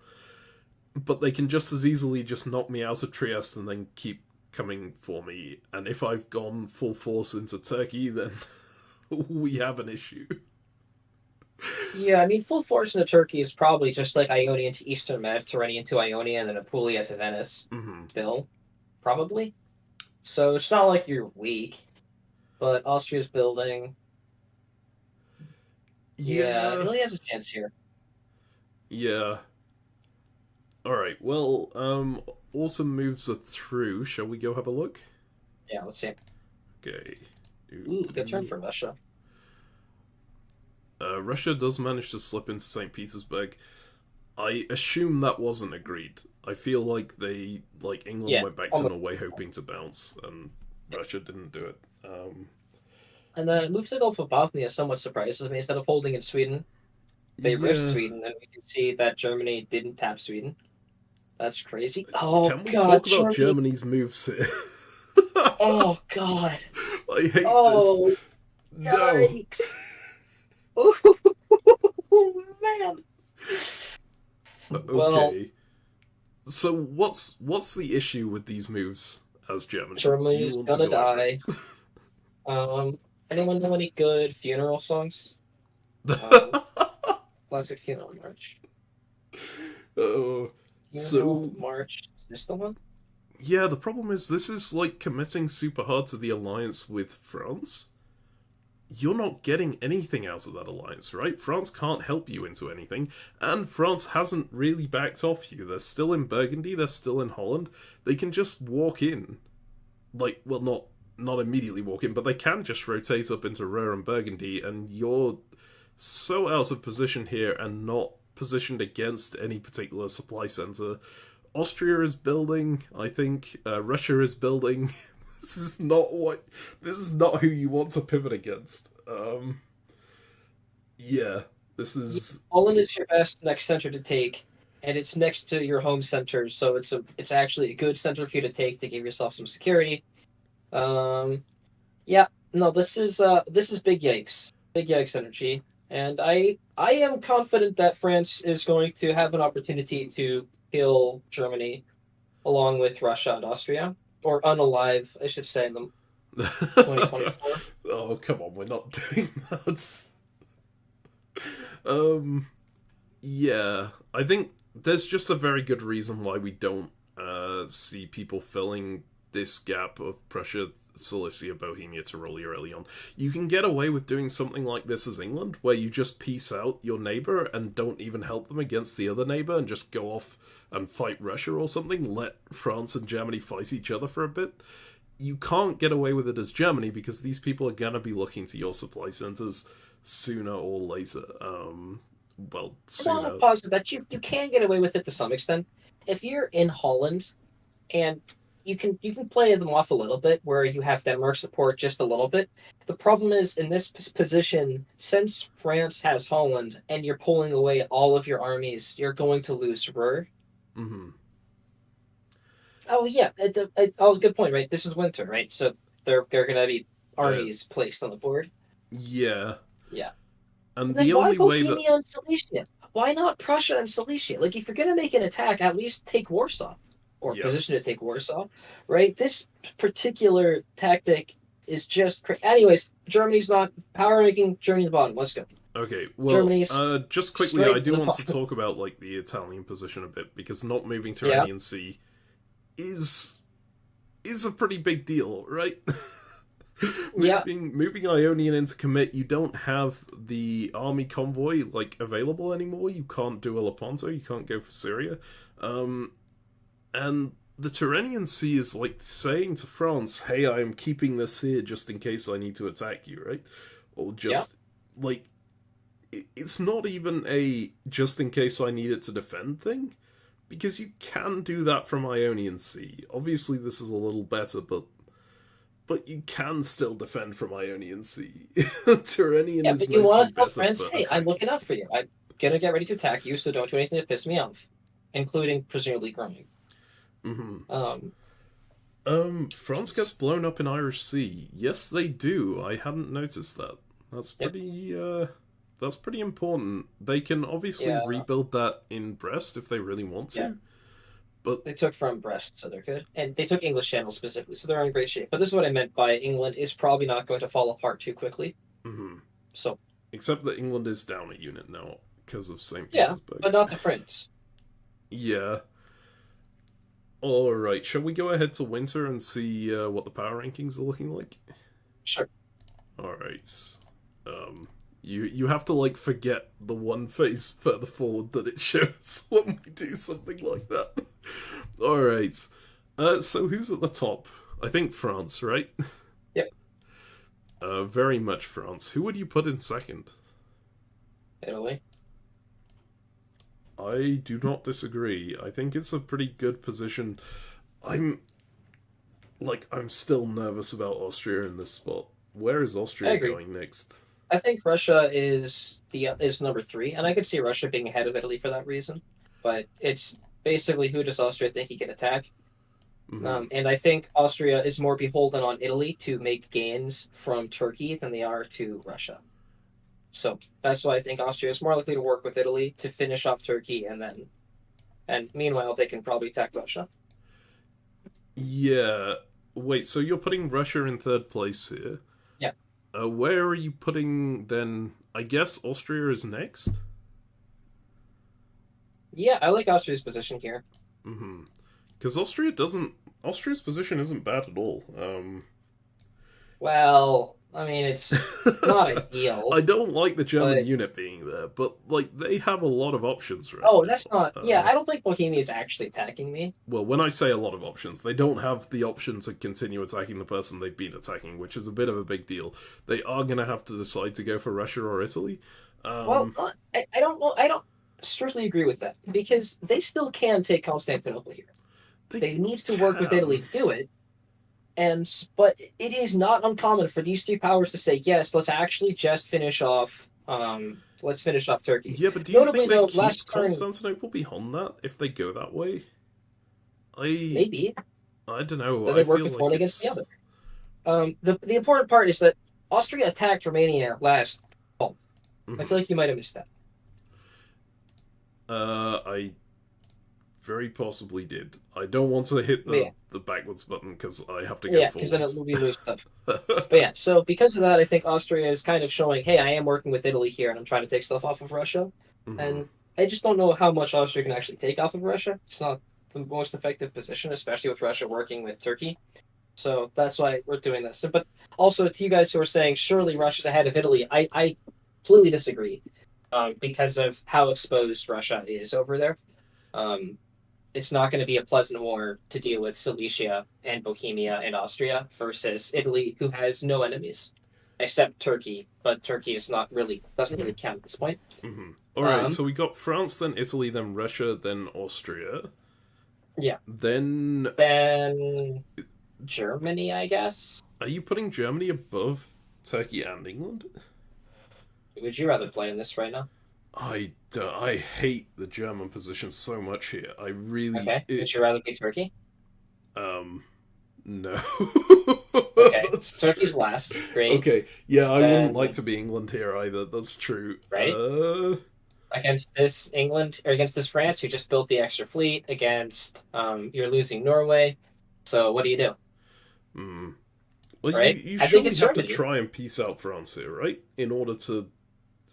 but they can just as easily just knock me out of Trieste and then keep coming for me. And if I've gone full force into Turkey, then we have an issue. Yeah, I mean, full force into Turkey is probably just like Ionia to Eastern Mediterranean to Ionia and then Apulia to Venice. Hmm. Still, probably. So it's not like you're weak, but Austria's building. Yeah, Yeah, Italy has a chance here. yeah. All right. Well, autumn moves are through. Shall we go have a look? Yeah, let's see. Okay. Ooh, good turn for Russia. Russia does manage to slip into St. Petersburg. I assume that wasn't agreed. I feel like England Yeah, went back to almost. Norway hoping to bounce, and Russia didn't do it. And then moves to Gulf of Bothnia somewhat surprises me. Instead of holding in Sweden, they risked Yeah. Sweden, and we can see that Germany didn't tap Sweden. That's crazy. Oh Can we God, talk about Germany. Germany's moves here? Oh God. I hate this. Oh No. yikes. Oh man. Well, Okay. So what's the issue with these moves as Germany? Do you Germany's want to gonna go over die. Anyone know any good funeral songs? it? Um, classic funeral march. Oh, Funeral so march. Is this the one? yeah, the problem is this is like committing super hard to the alliance with France. You're not getting anything out of that alliance, right? France can't help you into anything, and France hasn't really backed off you. They're still in Burgundy, they're still in Holland. They can just walk in. Like, well, not immediately walk in, but they can just rotate up into Ruhr and Burgundy, and you're so out of position here and not positioned against any particular supply center. Austria is building, I think. Russia is building. This is not what. This is not who you want to pivot against. Yeah, this Yeah, is. Poland is your best next center to take, and it's next to your home center, so it's actually a good center for you to take to give yourself some security. Um, yeah, no, this is big yikes energy, and I am confident that France is going to have an opportunity to kill Germany along with Russia and Austria, or unalive, I should say, in the 2024. Oh, come on, we're not doing that. Um, yeah, I think there's just a very good reason why we don't see people filling this gap of Prussia, Silesia, Bohemia, Tyrolia early on. You can get away with doing something like this as England, where you just piece out your neighbour and don't even help them against the other neighbour and just go off and fight Russia or something, let France and Germany fight each other for a bit. You can't get away with it as Germany because these people are gonna be looking to your supply centres sooner or later. Well, I want to sooner. posit that you can get away with it to some extent. If you're in Holland and you can play them off a little bit where you have Denmark support just a little bit. The problem is in this position, since France has Holland and you're pulling away all of your armies, you're going to lose Ruhr. Hmm. Oh yeah, oh, good point, right? This is winter, right? So they're going to be Uh, armies placed on the board. yeah, Yeah. and And then the why only way that Bohemia and Silesia? Why not Prussia and Silesia? Like if you're going to make an attack, at least take Warsaw or Yes. position to take Warsaw, right? This particular tactic is just anyways. Germany's not power ranking. Germany the bottom. Let's go. Okay, well, Germany's just quickly, straight I to do the want to bottom. talk about like the Italian position a bit because not moving Yeah. Tyrrhenian Sea is a pretty big deal, right? Yeah. Moving Ionian into commit, you don't have the army convoy like available anymore. You can't do a Lepanto, you can't go for Syria, and the Tyrrhenian Sea is like saying to France, "Hey, I am keeping this here just in case I need to attack you," right? Or just like it's not even a just in case I need it to defend thing, because you can do that from Ionian Sea. Obviously, this is a little better, but you can still defend from Ionian Sea. Tyrrhenian is But you mostly want to tell better France, for hey, I'm attacking. looking out for you. I'm gonna get ready to attack you, so don't do anything to piss me off, including presumably growing. France gets blown up in Irish Sea. Yes, they do. I hadn't noticed that. That's Yep. pretty important. They can obviously Yeah. rebuild that in Brest if they really want to. Yeah. But They took from Brest, so they're good. And they took English Channel specifically, so they're in great shape. But this is what I meant by England is probably not going to fall apart too quickly. So except that England is down a unit now because of St. yeah, Petersburg. but not the France. Yeah. Alright, shall we go ahead to winter and see what the power rankings are looking like? Sure. Alright. You have to like forget the one phase further forward that it shows when we do something like that. Alright. So who's at the top? I think France, right? Yep. Very much France. Who would you put in second? Italy. I do not disagree. I think it's a pretty good position. I'm still nervous about Austria in this spot. Where is Austria going next? I think Russia is number 3, and I could see Russia being ahead of Italy for that reason. But it's basically who does Austria think he can attack? And I think Austria is more beholden on Italy to make gains from Turkey than they are to Russia. So that's why I think Austria is more likely to work with Italy to finish off Turkey, and meanwhile they can probably attack Russia. Yeah. Wait, so you're putting Russia in third place here? Yeah. Where are you putting then? I guess Austria is next? Yeah, I like Austria's position here. Because Austria's position isn't bad at all. Well, I mean, it's not ideal. I don't like the German unit being there, but like they have a lot of options, right? Oh, that's not. Yeah, I don't think Bohemia is actually attacking me. Well, when I say a lot of options, they don't have the option to continue attacking the person they've been attacking, which is a bit of a big deal. They are going to have to decide to go for Russia or Italy. Well, I don't know. I don't strictly agree with that because they still can take Constantinople here. They need to work with Italy to do it. But it is not uncommon for these 3 powers to say, yes, let's actually just finish off Turkey. Yeah, but do you think they keep Constantinople beyond that if they go that way? Maybe. I don't know. They work with one against the other. The important part is that Austria attacked Romania last fall. I feel like you might have missed that. I very possibly did. I don't want to hit the backwards button because I have to go forwards. Because then it will be loose stuff. But yeah, so because of that, I think Austria is kind of showing, hey, I am working with Italy here, and I'm trying to take stuff off of Russia. And I just don't know how much Austria can actually take off of Russia. It's not the most effective position, especially with Russia working with Turkey. So that's why we're doing this. But also, to you guys who are saying, surely Russia's ahead of Italy, I completely disagree because of how exposed Russia is over there. It's not going to be a pleasant war to deal with Silesia and Bohemia and Austria versus Italy, who has no enemies except Turkey, but Turkey is doesn't really count at this point. All right, so we got France, then Italy, then Russia, then Austria. Yeah. Then Germany, I guess. Are you putting Germany above Turkey and England? Would you rather play in this right now? I hate the German position so much here. I really... Okay, would you rather be Turkey? No. Okay, Turkey's last. Great. Okay, yeah, I wouldn't like to be England here either. That's true. Right? against this England or against this France who just built the extra fleet against you're losing Norway. So what do you do? Hmm. Well, Right? you I think surely it's have to Germany try and piece out France here, right? In order to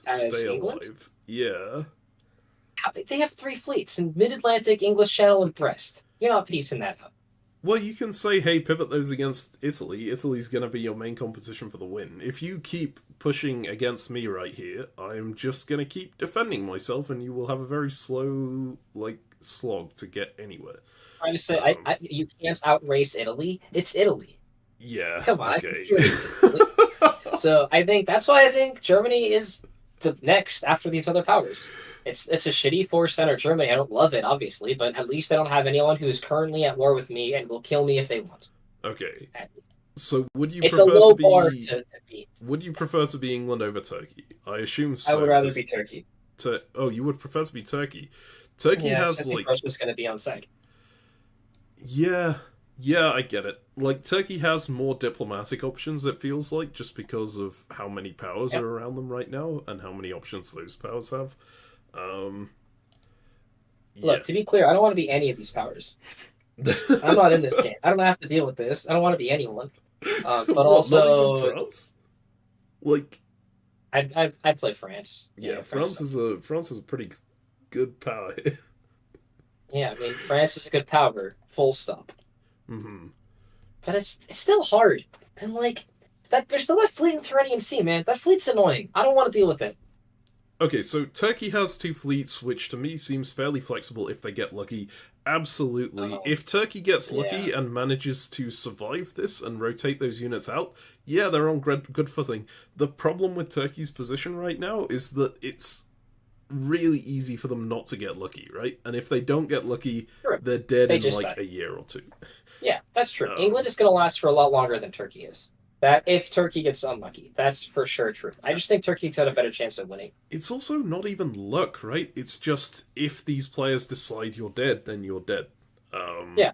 as stay England. alive. Yeah. They have 3 fleets in Mid-Atlantic, English Channel, and Brest. You're not piecing that up. Well, you can say, hey, pivot those against Italy. Italy's going to be your main competition for the win. If you keep pushing against me right here, I'm just going to keep defending myself, and you will have a very slow, slog to get anywhere. Trying to say, you can't outrace Italy. It's Italy. Yeah, Come on. okay. So I think that's why I think Germany is the next after these other powers. It's a shitty force center Germany. I don't love it, obviously, but at least I don't have anyone who is currently at war with me and will kill me if they want. Okay. So would you It's a prefer low to be bar to beat. Would you prefer to be England over Turkey? I assume so. I would rather be Turkey. Oh, you would prefer to be Turkey. Turkey has I think Russia's going to be on side. Yeah, I get it. Like, Turkey has more diplomatic options, it feels like, just because of how many powers are around them right now, and how many options those powers have. Look, to be clear, I don't want to be any of these powers. I'm not in this game. I don't have to deal with this. I don't want to be anyone. But what, also... not even France? Like... I'd play France. Yeah, France is a pretty good power here. Yeah, I mean, France is a good power, full stop. Mm-hmm. But it's still hard. And, like, there's still that fleet in Tyrrhenian Sea, man. That fleet's annoying. I don't want to deal with it. Okay, so Turkey has 2 fleets, which to me seems fairly flexible if they get lucky. Absolutely. If Turkey gets lucky and manages to survive this and rotate those units out, yeah, they're on good footing. The problem with Turkey's position right now is that it's really easy for them not to get lucky, right? And if they don't get lucky, they're dead in like a year or 2. Yeah, that's true. England is going to last for a lot longer than Turkey is. That if Turkey gets unlucky, that's for sure true. I just think Turkey's got a better chance of winning. It's also not even luck, right? It's just if these players decide you're dead, then you're dead. Yeah,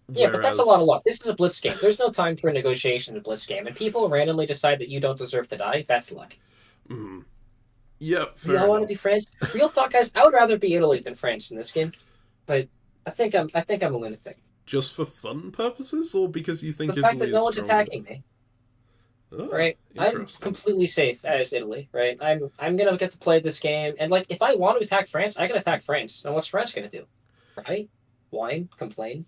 but that's a lot of luck. This is a blitz game. There's no time for a negotiation in a blitz game, and people randomly decide that you don't deserve to die. That's luck. Mm-hmm. Yeah, fair enough. Want to be France? Real talk, guys. I would rather be Italy than France in this game, but I think I'm a lunatic. Just for fun purposes, or because you think the fact that no one's attacking me? Oh, right, I'm completely safe as Italy. Right, I'm gonna get to play this game, and like if I want to attack France, I can attack France. And what's France gonna do? Right? Whine, complain.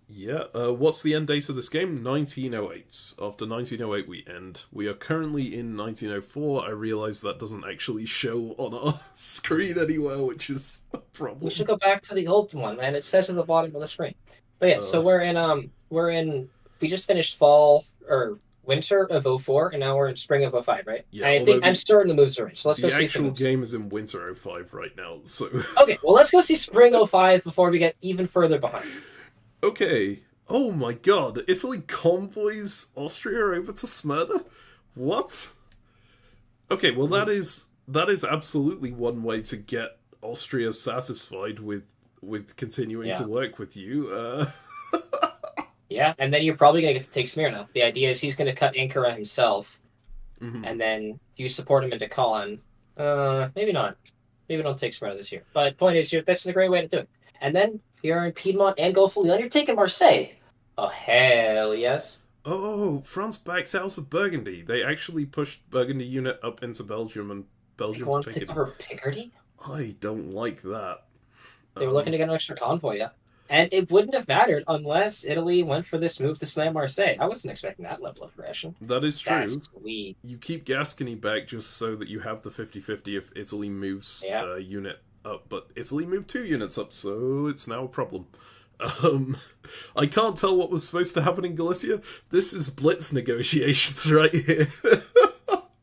Yeah. What's the end date of this game? 1908. After 1908, we end. We are currently in 1904. I realise that doesn't actually show on our screen anywhere, which is a problem. We should go back to the old one, man. It says at the bottom of the screen. But yeah, so we just finished fall or winter of 04, and now we're in spring of 05, right? Yeah, and I'm certain the moves are in. So let's go see some The moves. actual game is in winter 05 right now, so... Okay, well let's go see spring 05 before we get even further behind. Okay. Oh my god, Italy convoys Austria over to Smyrna? What? Okay, well that is absolutely one way to get Austria satisfied with continuing to work with you. Yeah, and then you're probably going to get to take Smyrna. The idea is he's going to cut Ankara himself, and then you support him into Khan. Maybe not. Maybe don't take Smyrna this year. But point is, that's a great way to do it. And then you're in Piedmont and Gauffin. You're taking Marseille. Oh, hell yes. Oh, France backs out of Burgundy. They actually pushed Burgundy unit up into Belgium, and Belgium want to take over Picardy? I don't like that. They were looking to get an extra convoy, yeah. And it wouldn't have mattered unless Italy went for this move to slam Marseille. I wasn't expecting that level of aggression. That is true. That's sweet. You keep Gascony back just so that you have the 50-50 if Italy moves a unit up. But Italy moved 2 units up, so it's now a problem. I can't tell what was supposed to happen in Galicia. This is Blitz negotiations right here.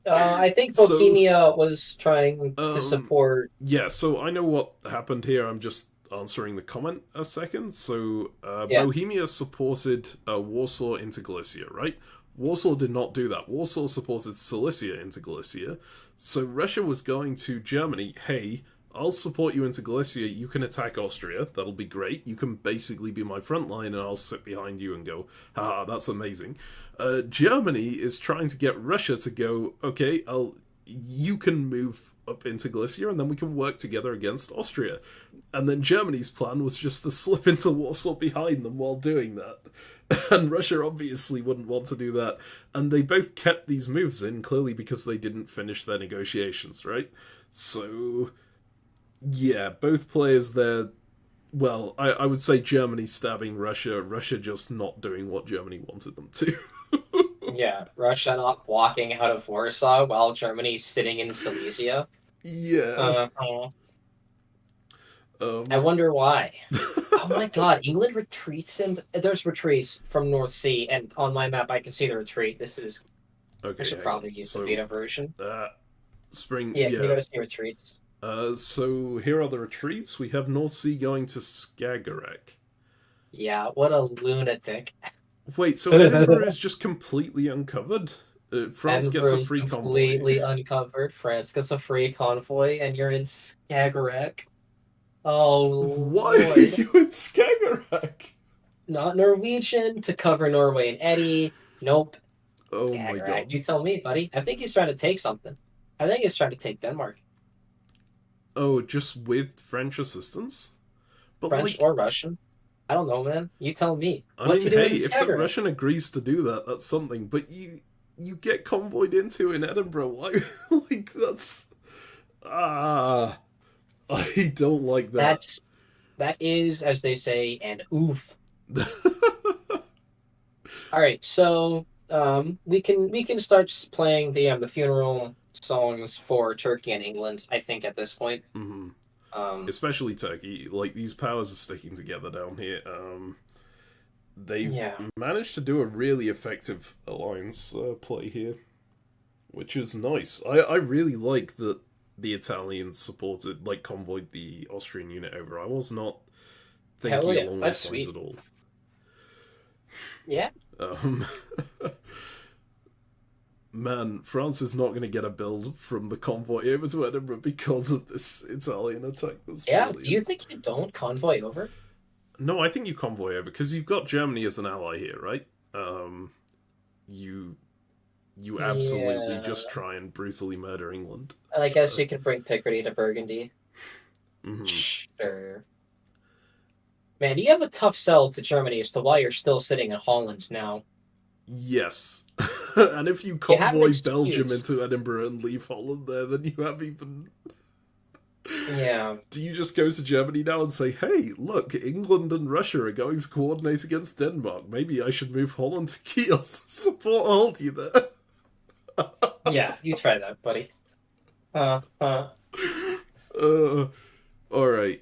I think Bohemia was trying to support... Yeah, so I know what happened here. I'm just answering the comment a second. So Bohemia supported Warsaw into Galicia, right? Warsaw did not do that. Warsaw supported Silesia into Galicia. So Russia was going to Germany, hey, I'll support you into Galicia, you can attack Austria, that'll be great, you can basically be my front line and I'll sit behind you and go, haha, that's amazing. Germany is trying to get Russia to go, okay, you can move up into Galicia and then we can work together against Austria. And then Germany's plan was just to slip into Warsaw behind them while doing that. And Russia obviously wouldn't want to do that. And they both kept these moves in, clearly because they didn't finish their negotiations, right? So, yeah, both players there. Well, I would say Germany stabbing Russia, Russia just not doing what Germany wanted them to. Yeah, Russia not walking out of Warsaw while Germany's sitting in Silesia. Yeah. I wonder why. Oh my god, England retreats and there's retreats from North Sea, and on my map I can see the retreat. This is... Okay, I should probably use the beta version. Spring... Yeah, can you go to see retreats? So here are the retreats. We have North Sea going to Skagerrak. Yeah, what a lunatic. Wait, so Edinburgh is just completely uncovered? France gets a free convoy. Completely uncovered. France gets a free convoy, and you're in Skagerrak. Oh, why are you in Skagerrak? Not Norwegian to cover Norway and Eddie. Nope. Oh Skagerrak. my god. You tell me, buddy. I think he's trying to take something. I think he's trying to take Denmark. Oh, just with French assistance? But French or Russian? I don't know, man. You tell me. What's he doing? Hey, if the Russian agrees to do that, that's something. But you get convoyed into in Edinburgh. Why? Like, that's... I don't like that. That is, as they say, an oof. All right, so we can start playing the funeral songs for Turkey and England. I think at this point, especially Turkey, like these powers are sticking together down here. They've managed to do a really effective alliance play here, which is nice. I really like that the Italians supported, like, convoyed the Austrian unit over. I was not thinking along those lines at all. Yeah. Man, France is not going to get a build from the convoy over to Edinburgh because of this Italian attack. That's brilliant. Do you think you don't convoy over? No, I think you convoy over, because you've got Germany as an ally here, right? You absolutely just try and brutally murder England. And I guess you can bring Picardy to Burgundy. Mm-hmm. Sure. Man, you have a tough sell to Germany as to why you're still sitting in Holland now. Yes. And if you convoy Belgium into Edinburgh and leave Holland there, then you have even... Yeah. Do you just go to Germany now and say, hey, look, England and Russia are going to coordinate against Denmark. Maybe I should move Holland to Kiel to support hold you there. Yeah, you try that, buddy. Alright.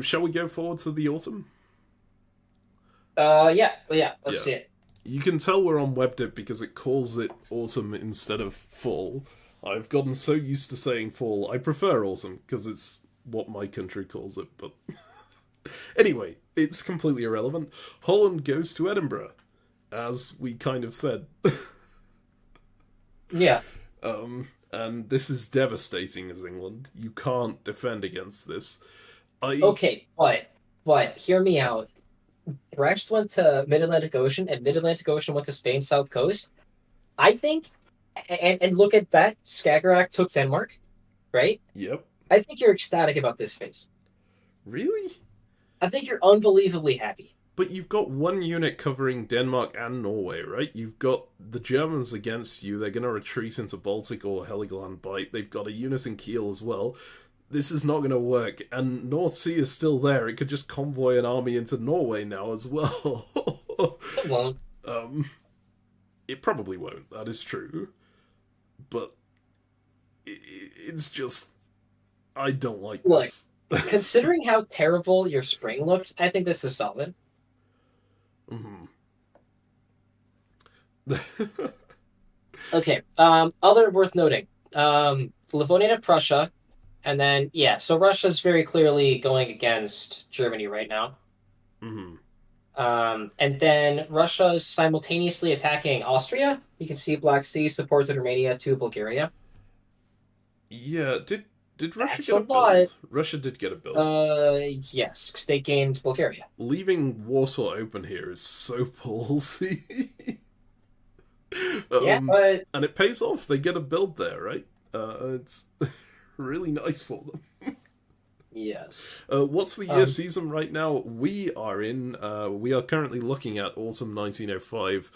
Shall we go forward to the autumn? Yeah, let's see it. You can tell we're on WebDip because it calls it autumn instead of fall. I've gotten so used to saying fall. I prefer autumn because it's what my country calls it, but... Anyway, it's completely irrelevant. Holland goes to Edinburgh, as we kind of said. Yeah. And this is devastating as England. You can't defend against this. Okay, but hear me out. Brest went to Mid-Atlantic Ocean, and Mid-Atlantic Ocean went to Spain's south coast. I think, and look at that, Skagerrak took Denmark, right? Yep. I think you're ecstatic about this phase. Really? I think you're unbelievably happy. But you've got one unit covering Denmark and Norway, right? You've got the Germans against you. They're going to retreat into Baltic or Heligoland Bight. They've got a unit in Kiel as well. This is not going to work. And North Sea is still there. It could just convoy an army into Norway now as well. It won't. It probably won't. That is true. But it's just... I don't like this. Considering how terrible your spring looked, I think this is solid. Okay. Other worth noting. Livonia to Prussia, and then so Russia's very clearly going against Germany right now. And then Russia's simultaneously attacking Austria. You can see Black Sea supported Romania to Bulgaria. Yeah, did Russia get a build? Russia did get a build. Yes, because they gained Bulgaria. Leaving Warsaw open here is so ballsy. Yeah, but... And it pays off. They get a build there, right? It's really nice for them. Yes. What's the year season right now? We are currently looking at autumn 1905.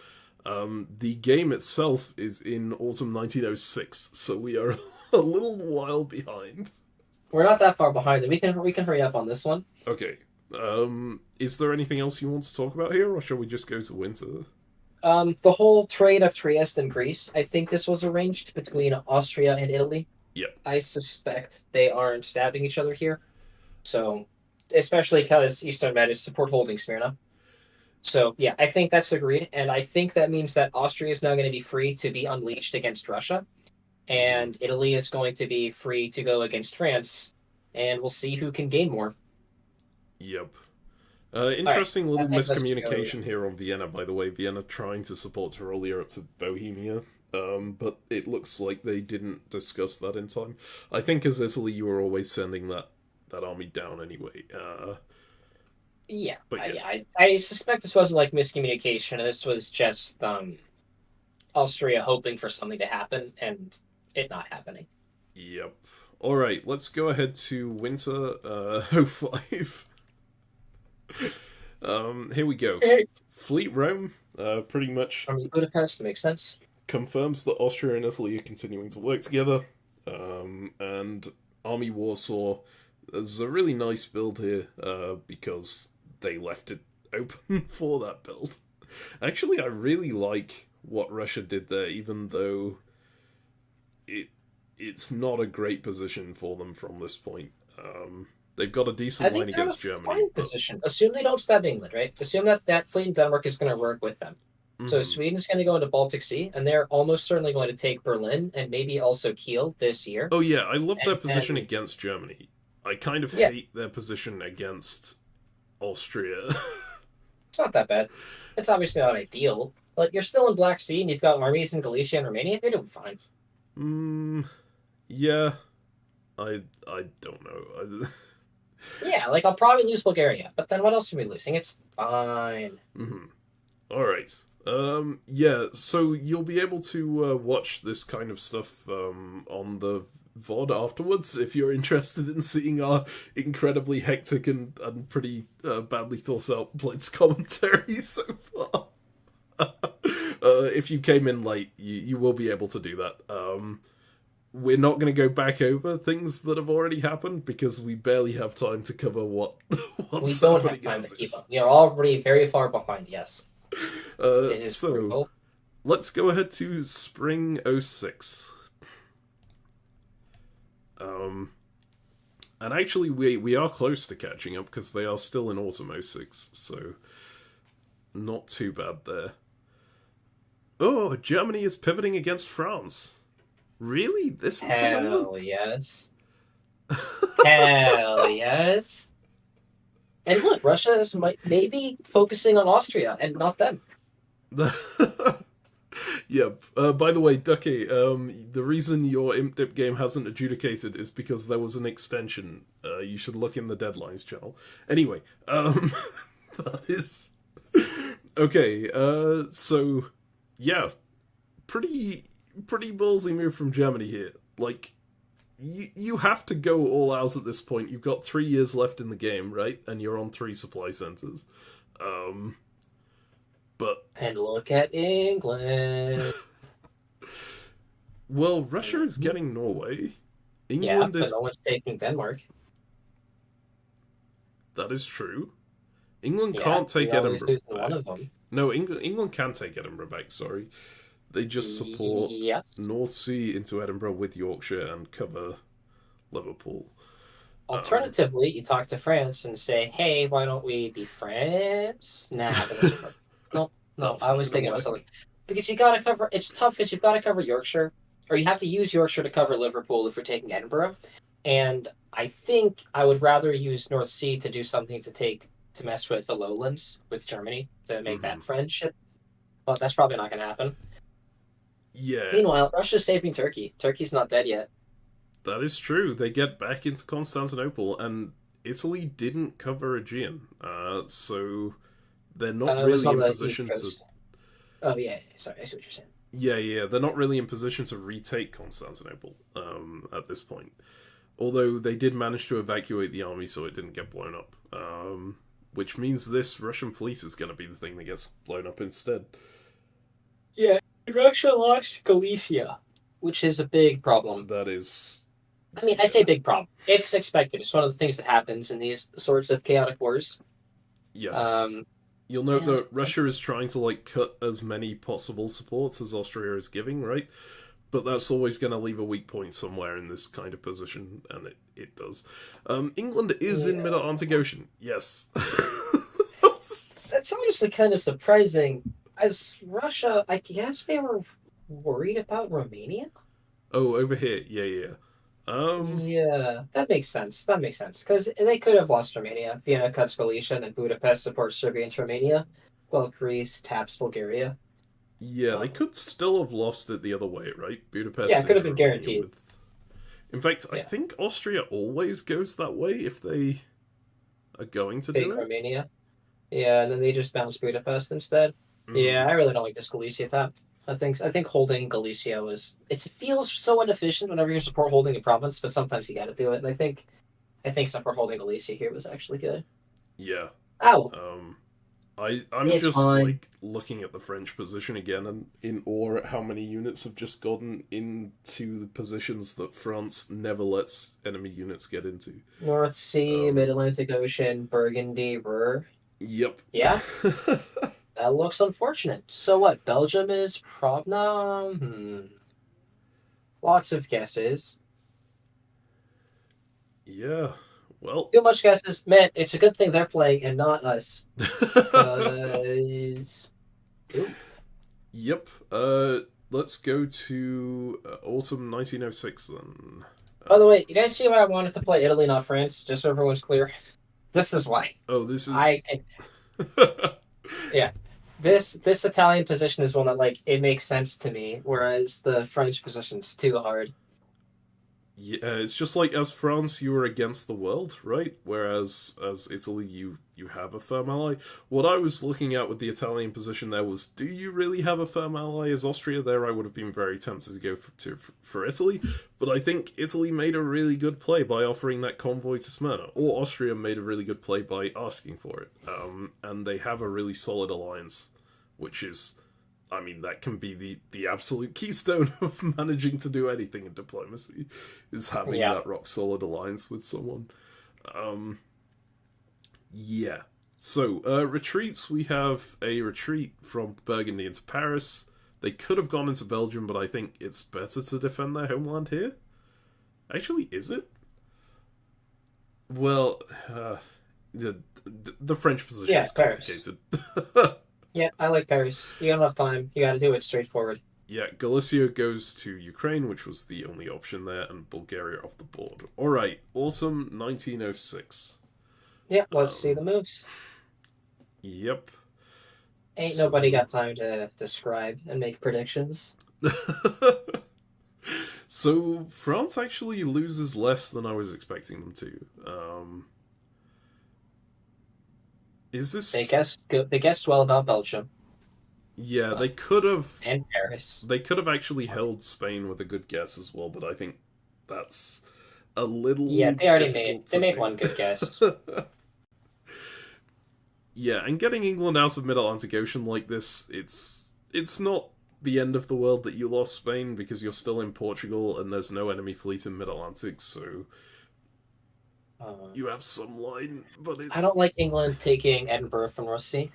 The game itself is in autumn 1906, so we are a little while behind. We're not that far behind. We can hurry up on this one. Okay. Is there anything else you want to talk about here, or shall we just go to winter? The whole trade of Trieste and Greece, I think this was arranged between Austria and Italy. Yep. I suspect they aren't stabbing each other here. So, especially because Eastern Med is support holding Smyrna. So, yeah, I think that's agreed. And I think that means that Austria is now going to be free to be unleashed against Russia. And Italy is going to be free to go against France. And we'll see who can gain more. Yep. Interesting right. little miscommunication here on Vienna, by the way. Vienna trying to support Tyrolia up to Bohemia. But it looks like they didn't discuss that in time. I think as Italy, you were always sending that army down anyway. Yeah, but yeah. I suspect this wasn't like miscommunication. This was just Austria hoping for something to happen and it not happening. Yep. All right, let's go ahead to winter 05. Here we go. Fleet Rome, pretty much. Army Budapest makes sense. Confirms that Austria and Italy are continuing to work together. And Army Warsaw. There's a really nice build here because they left it open for that build. Actually, I really like what Russia did there, even though it's not a great position for them from this point. They've got a decent line against Germany. Fine position. Assume they don't stab England, right? Assume that fleet in Denmark is going to work with them. Mm-hmm. So Sweden's going to go into Baltic Sea, and they're almost certainly going to take Berlin and maybe also Kiel this year. Oh yeah, I love their position against Germany. I kind of hate their position against Austria. It's not that bad. It's obviously not ideal, but you're still in Black Sea and you've got armies in Galicia and Romania. You're doing fine. Yeah. I don't know. Yeah, like I'll probably lose Bulgaria, but then what else are we losing? It's fine. Mm-hmm. All right. Yeah. So you'll be able to watch this kind of stuff on the VOD afterwards if you're interested in seeing our incredibly hectic and pretty badly thought out Blitz commentary so far. If you came in late, you will be able to do that. We're not going to go back over things that have already happened because we barely have time to cover what we don't have time to keep up. We are already very far behind, yes. It is so brutal. Let's go ahead to spring 06. And actually we are close to catching up because they are still in autumn 06, so not too bad there. Oh, Germany is pivoting against France. Really? This is Hell yes. Hell yes. And look, Russia is maybe focusing on Austria and not them. Yep. By the way, Ducky, the reason your Imp Dip game hasn't adjudicated is because there was an extension. You should look in the deadlines channel. Anyway, that is... Okay, so, yeah. Pretty ballsy move from Germany here. Like, you have to go all out at this point. You've got 3 years left in the game, right? And you're on 3 supply centers. And look at England. Well, Russia is getting Norway. England but no one's taking Denmark. That is true. England can't take Edinburgh back. One of them. No, England can take Edinburgh back, sorry. They just support North Sea into Edinburgh with Yorkshire and cover Liverpool. Alternatively, you talk to France and say, hey, why don't we be friends? Nah, that doesn't work. No, I was thinking about something. Because you gotta cover, it's tough because you've got to cover Yorkshire, or you have to use Yorkshire to cover Liverpool if you're taking Edinburgh. And I think I would rather use North Sea to do something to mess with the lowlands with Germany to make that friendship. But that's probably not going to happen. Yeah. Meanwhile, Russia's saving Turkey. Turkey's not dead yet. That is true. They get back into Constantinople, and Italy didn't cover Aegean, so they're not really in position to... Oh, yeah. Sorry, I see what you're saying. Yeah, they're not really in position to retake Constantinople at this point. Although they did manage to evacuate the army so it didn't get blown up. Which means this Russian fleet is going to be the thing that gets blown up instead. Yeah, Russia lost Galicia, which is a big problem. That is... I mean, I say big problem. It's expected. It's one of the things that happens in these sorts of chaotic wars. Yes. You'll note that Russia is trying to, like, cut as many possible supports as Austria is giving, right? But that's always going to leave a weak point somewhere in this kind of position, and it does. England is in Mid-Atlantic Ocean. Yes. That's honestly kind of surprising. As Russia, I guess they were worried about Romania? Oh, over here. Yeah. Yeah, that makes sense. That makes sense. Because they could have lost Romania. Vienna cuts Galicia, and then Budapest supports Serbia and Romania, while Greece taps Bulgaria. Yeah, they could still have lost it the other way, right? Budapest. Yeah, it could have been guaranteed. In fact, I think Austria always goes that way if they are going to do it. Romania. Yeah, and then they just bounce Budapest instead. Yeah, I really don't like this Galicia tap. I think holding Galicia it feels so inefficient whenever you support holding a province, but sometimes you got to do it. And I think support holding Galicia here was actually good. Yeah. Ow. I'm just like looking at the French position again and in awe at how many units have just gotten into the positions that France never lets enemy units get into. North Sea, Mid-Atlantic Ocean, Burgundy, Ruhr. Yep. Yeah. That looks unfortunate. So what? Belgium is Lots of guesses. Yeah. Well, too much guesses. Man, it's a good thing they're playing and not us. Yep. Let's go to autumn 1906 then. By the way, you guys see why I wanted to play Italy, not France? Just so everyone's clear. This is why. Oh, this is... Yeah. This Italian position is one that, like, it makes sense to me, whereas the French position's too hard. Yeah, it's just like, as France, you are against the world, right? Whereas, as Italy, you have a firm ally. What I was looking at with the Italian position there was, do you really have a firm ally? As Austria there, I would have been very tempted to go for Italy, but I think Italy made a really good play by offering that convoy to Smyrna, or Austria made a really good play by asking for it. And they have a really solid alliance, which is... I mean, that can be the absolute keystone of managing to do anything in diplomacy, is having that rock-solid alliance with someone. Yeah. So, retreats, we have a retreat from Burgundy into Paris. They could have gone into Belgium, but I think it's better to defend their homeland here. Actually, is it? Well, the French position is complicated. Yeah, I like Paris. You got enough time. You got to do it straightforward. Yeah, Galicia goes to Ukraine, which was the only option there, and Bulgaria off the board. Alright, autumn 1906. Yeah, let's see the moves. Yep. Ain't nobody got time to describe and make predictions. So, France actually loses less than I was expecting them to. Is this... They guessed well about Belgium. Yeah, they could have... And Paris. They could have actually held Spain with a good guess as well, but I think that's a little... Yeah, they made one good guess. Yeah, and getting England out of Mid-Atlantic Ocean like this, it's not the end of the world that you lost Spain, because you're still in Portugal and there's no enemy fleet in Mid-Atlantic, so... you have some line, but I don't like England taking Edinburgh from North Sea.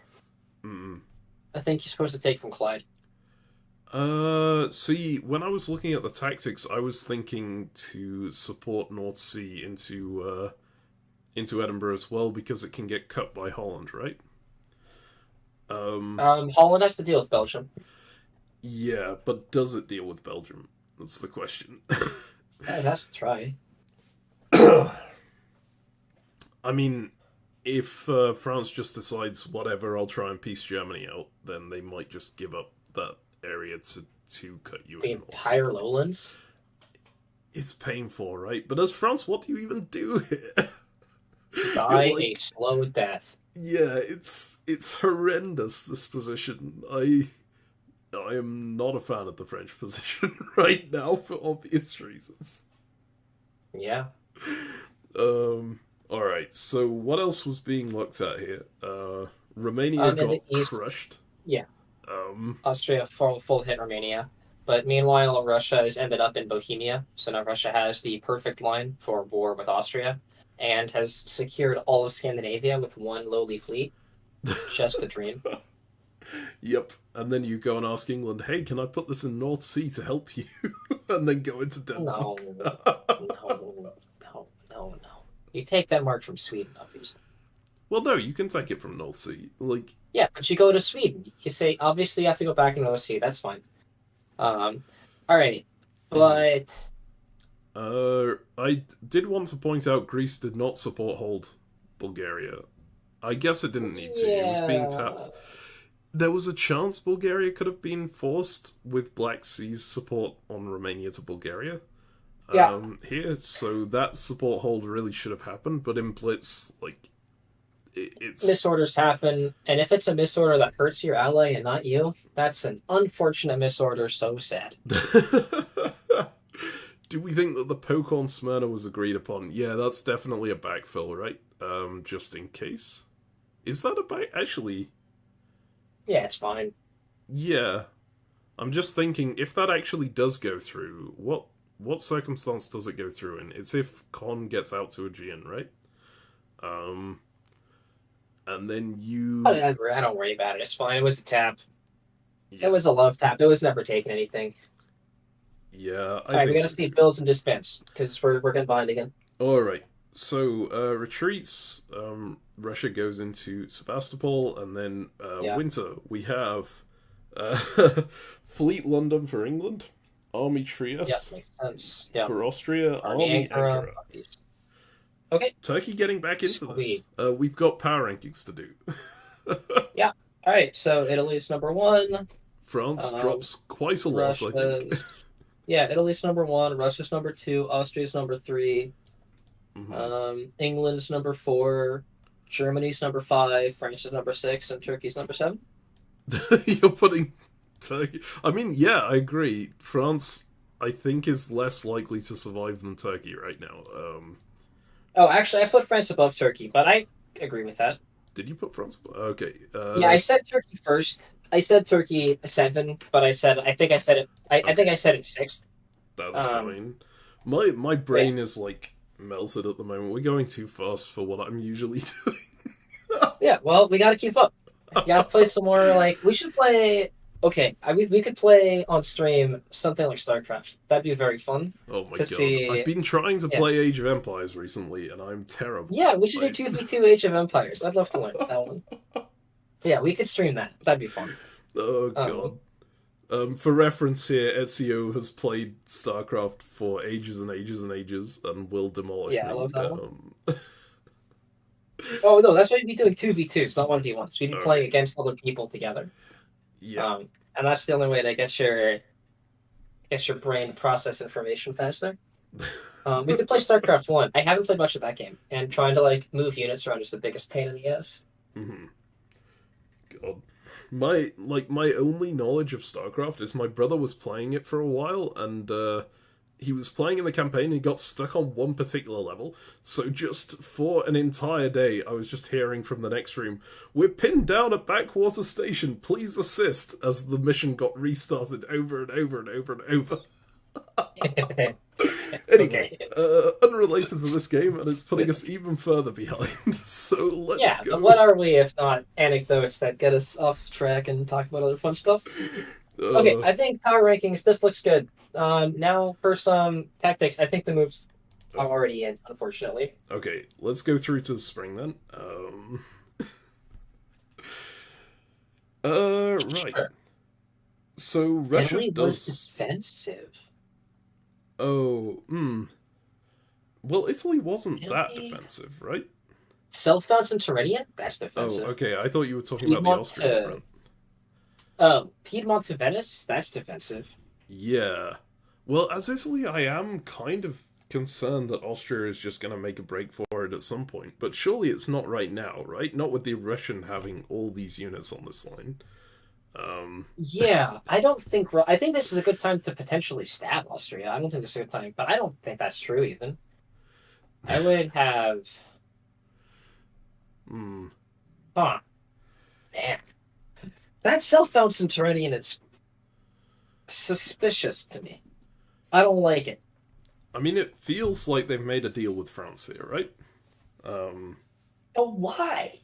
I think you're supposed to take from Clyde. See, when I was looking at the tactics, I was thinking to support North Sea into Edinburgh as well, because it can get cut by Holland, right? Holland has to deal with Belgium. Yeah, but does it deal with Belgium? That's the question. It has to try. I mean, if France just decides, whatever, I'll try and piece Germany out, then they might just give up that area to cut you the entire lowlands? It's painful, right? But as France, what do you even do here? Die a slow death. Yeah, it's horrendous, this position. I I am not a fan of the French position right now for obvious reasons. Yeah. Alright, so what else was being looked at here? Romania In the got east, crushed. yeah, Um, Austria full hit Romania. But meanwhile, Russia has ended up in Bohemia. So now Russia has the perfect line for war with Austria and has secured all of Scandinavia with one lowly fleet. Just the dream. Yep. And then you go and ask England, hey, can I put this in North Sea to help you? And then go into No, Denmark. no. You take Denmark from Sweden, obviously. Well, no, you can take it from North Sea. Like, Yeah, but you go to Sweden. You say, obviously, you have to go back and OC. That's fine. All right. But I did want to point out Greece did not support hold Bulgaria. I guess it didn't need to. It was being tapped. There was a chance Bulgaria could have been forced with Black Sea's support on Romania to Bulgaria. Here, so that support hold really should have happened, but in Blitz, like, it's... Misorders happen, and if it's a misorder that hurts your ally and not you, that's an unfortunate misorder, so sad. Do we think that the poke on Smyrna was agreed upon? Yeah, that's definitely a backfill, right? Just in case. Is that a back... Actually... Yeah, it's fine. Yeah. I'm just thinking, if that actually does go through, what circumstance does it go through in? It's if Con gets out to Aegean, right? And then you... I don't worry about it. It's fine. It was a tap. Yeah. It was a love tap. It was never taking anything. Yeah, Alright, we're gonna see builds and dispense, because we're getting behind again. Alright, so retreats, Russia goes into Sebastopol, and then winter, we have Fleet London for England, Army Trieste makes sense. for Austria, Army Ankara. Okay. Turkey getting back into this. We've got power rankings to do. Yeah. Alright, so Italy's number 1. France drops quite a lot, I think. Yeah, Italy's number 1, Russia's number 2, Austria's number 3, England's number 4, Germany's number 5, France is number 6, and Turkey's number 7. You're putting Turkey... I mean, yeah, I agree. France, I think, is less likely to survive than Turkey right now. Oh, actually, I put France above Turkey, but I agree with that. Did you put France above? Okay. Yeah, I said Turkey first. I said Turkey 7, but I think I said it 6th. That's fine. My brain is like melted at the moment. We're going too fast for what I'm usually doing. Yeah, well, we gotta keep up. You gotta play some more, like, we should play... Okay, we could play on stream something like StarCraft. That'd be very fun. Oh my god. I've been trying to play Age of Empires recently, and I'm terrible. Yeah, we should do 2v2 Age of Empires. I'd love to learn that one. Yeah, we could stream that. That'd be fun. Oh god. For reference here, Ezio has played StarCraft for ages and ages and ages, and will demolish me. I love that one. Oh no, that's why we'd be doing 2v2s, not 1v1s. We'd be playing against other people together. Yeah. And that's the only way to get your brain to process information faster. We could play StarCraft 1. I haven't played much of that game, and trying to like move units around is the biggest pain in the ass. God. My only knowledge of StarCraft is my brother was playing it for a while, and he was playing in the campaign and he got stuck on one particular level, so just for an entire day I was just hearing from the next room, "We're pinned down at Backwater Station, please assist," as the mission got restarted over and over and over and over. Anyway, unrelated to this game, and it's putting us even further behind, so let's go. What are we if not anecdotes that get us off track and talk about other fun stuff? Okay, I think power rankings, this looks good. Now for some tactics, I think the moves are already in, unfortunately. Okay, let's go through to the spring then. Right. Sure. So Russia Italy does... was defensive. Oh, Well, Italy wasn't that defensive, right? Self-bounce and Tyrrhenian? That's defensive. Oh, okay, I thought you were talking about the Austrian front. Piedmont to Venice? That's defensive. Yeah. Well, as Italy, I am kind of concerned that Austria is just going to make a break for it at some point. But surely it's not right now, right? Not with the Russian having all these units on this line. Yeah, I think this is a good time to potentially stab Austria. I don't think this is a good time, but I don't think that's true even. I would have, Hmm. huh, man. That self-bouncing Turanian is suspicious to me. I don't like it. I mean, it feels like they've made a deal with France here, right? But why?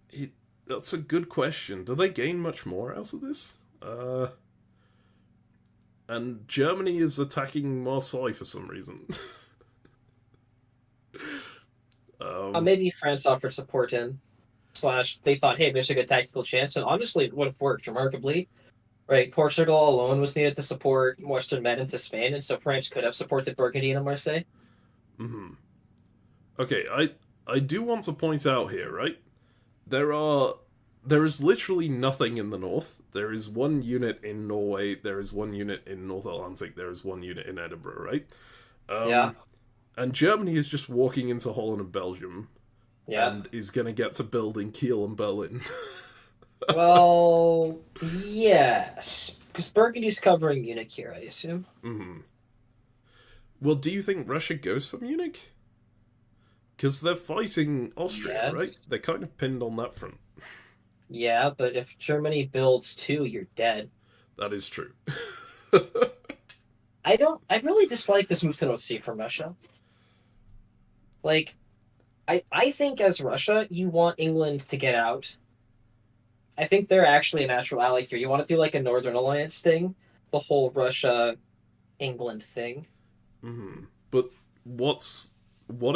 It, that's a good question. Do they gain much more out of this? And Germany is attacking Marseille for some reason. Maybe France offered support in, slash, they thought, hey, there's a good tactical chance, and honestly, it would have worked remarkably. Right, Portugal alone was needed to support Western Med into Spain, and so France could have supported Burgundy and Marseille. hmm Okay, I do want to point out here, right? There is literally nothing in the north. There is one unit in Norway. There is one unit in North Atlantic. There is one unit in Edinburgh, right? Yeah, And Germany is just walking into Holland and Belgium, yeah. and is gonna get to build in Kiel and Berlin. Well, yes, because Burgundy's covering Munich here, I assume. hmm Well, do you think Russia goes for Munich? Because they're fighting Austria, right? Yes. They're kind of pinned on that front. Yeah, but if Germany builds two, you're dead. That is true. I really dislike this move to North Sea from Russia. Like, I think as Russia, you want England to get out. I think they're actually a natural ally here. You want to do like a Northern Alliance thing, the whole Russia England thing. But what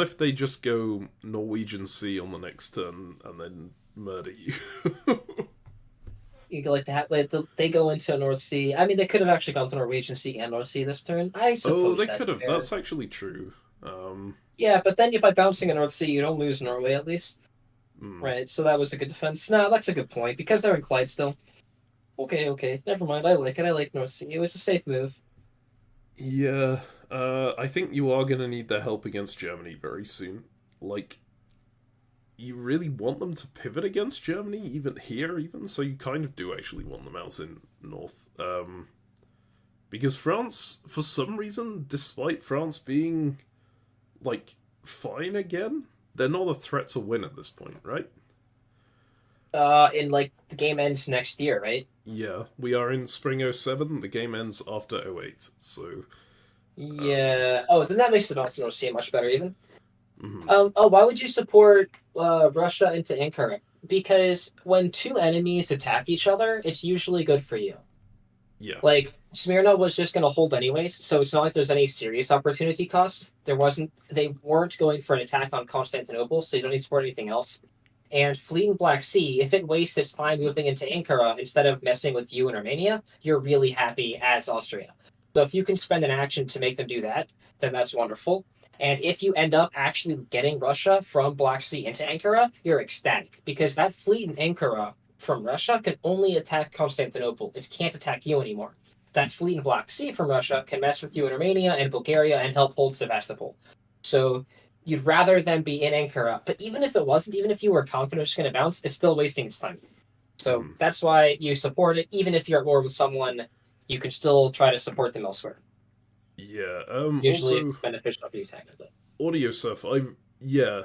if they just go Norwegian Sea on the next turn and then murder you? You go like that. They go into North Sea. I mean, they could have actually gone to Norwegian Sea and North Sea this turn. I Oh, suppose they that's could have. fair. That's actually true. Yeah, but then by bouncing a North Sea, you don't lose Norway at least, Hmm. right? So that was a good defense. No, that's a good point because they're in Clyde still. Okay, okay, never mind. I like it. I like North Sea. It was a safe move. Yeah, I think you are gonna need their help against Germany very soon. Like, you really want them to pivot against Germany, even here, even so. You kind of do actually want them out in North, because France, for some reason, despite France being like fine again, they're not a threat to win at this point, right? In like the game ends next year, right? Yeah, we are in spring '07. The game ends after '08, so Yeah. Oh, then that makes the bounce to North Sea much better even. mhm. Oh, why would you support Russia into Ankara? Because when two enemies attack each other, it's usually good for you. Yeah. Like Smyrna was just going to hold anyways, so it's not like there's any serious opportunity cost. There wasn't. They weren't going for an attack on Constantinople, so you don't need to support anything else. And fleeing Black Sea, if it wastes its time moving into Ankara instead of messing with you in Armenia, you're really happy as Austria. So if you can spend an action to make them do that, then that's wonderful. And if you end up actually getting Russia from Black Sea into Ankara, you're ecstatic because that fleet in Ankara from Russia can only attack Constantinople. It can't attack you anymore. That fleet in Black Sea from Russia can mess with you in Armenia and Bulgaria and help hold Sevastopol. So you'd rather them be in Ankara. But even if it wasn't, even if you were confident it's going to bounce, it's still wasting its time. So Mhm. that's why you support it. Even if you're at war with someone, you can still try to support them elsewhere. Yeah. Usually it's Also, beneficial for you tactically. audio stuff. Yeah.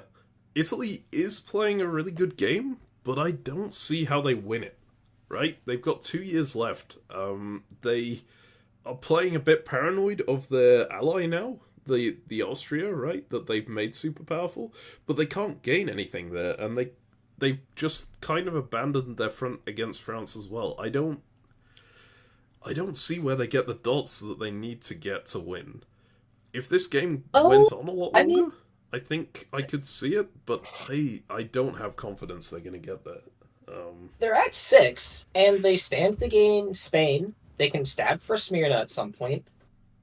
Italy is playing a really good game, but I don't see how they win it. Right? They've got 2 years left. They are playing a bit paranoid of their ally now, the Austria, right? That they've made super powerful, but they can't gain anything there, and they've just kind of abandoned their front against France as well. I don't see where they get the dots that they need to get to win. If this game Oh, went on a lot I mean, longer, I think I could see it, but I don't have confidence they're gonna get there. they're at 6, and they stand to gain Spain. They can stab for Smyrna at some point.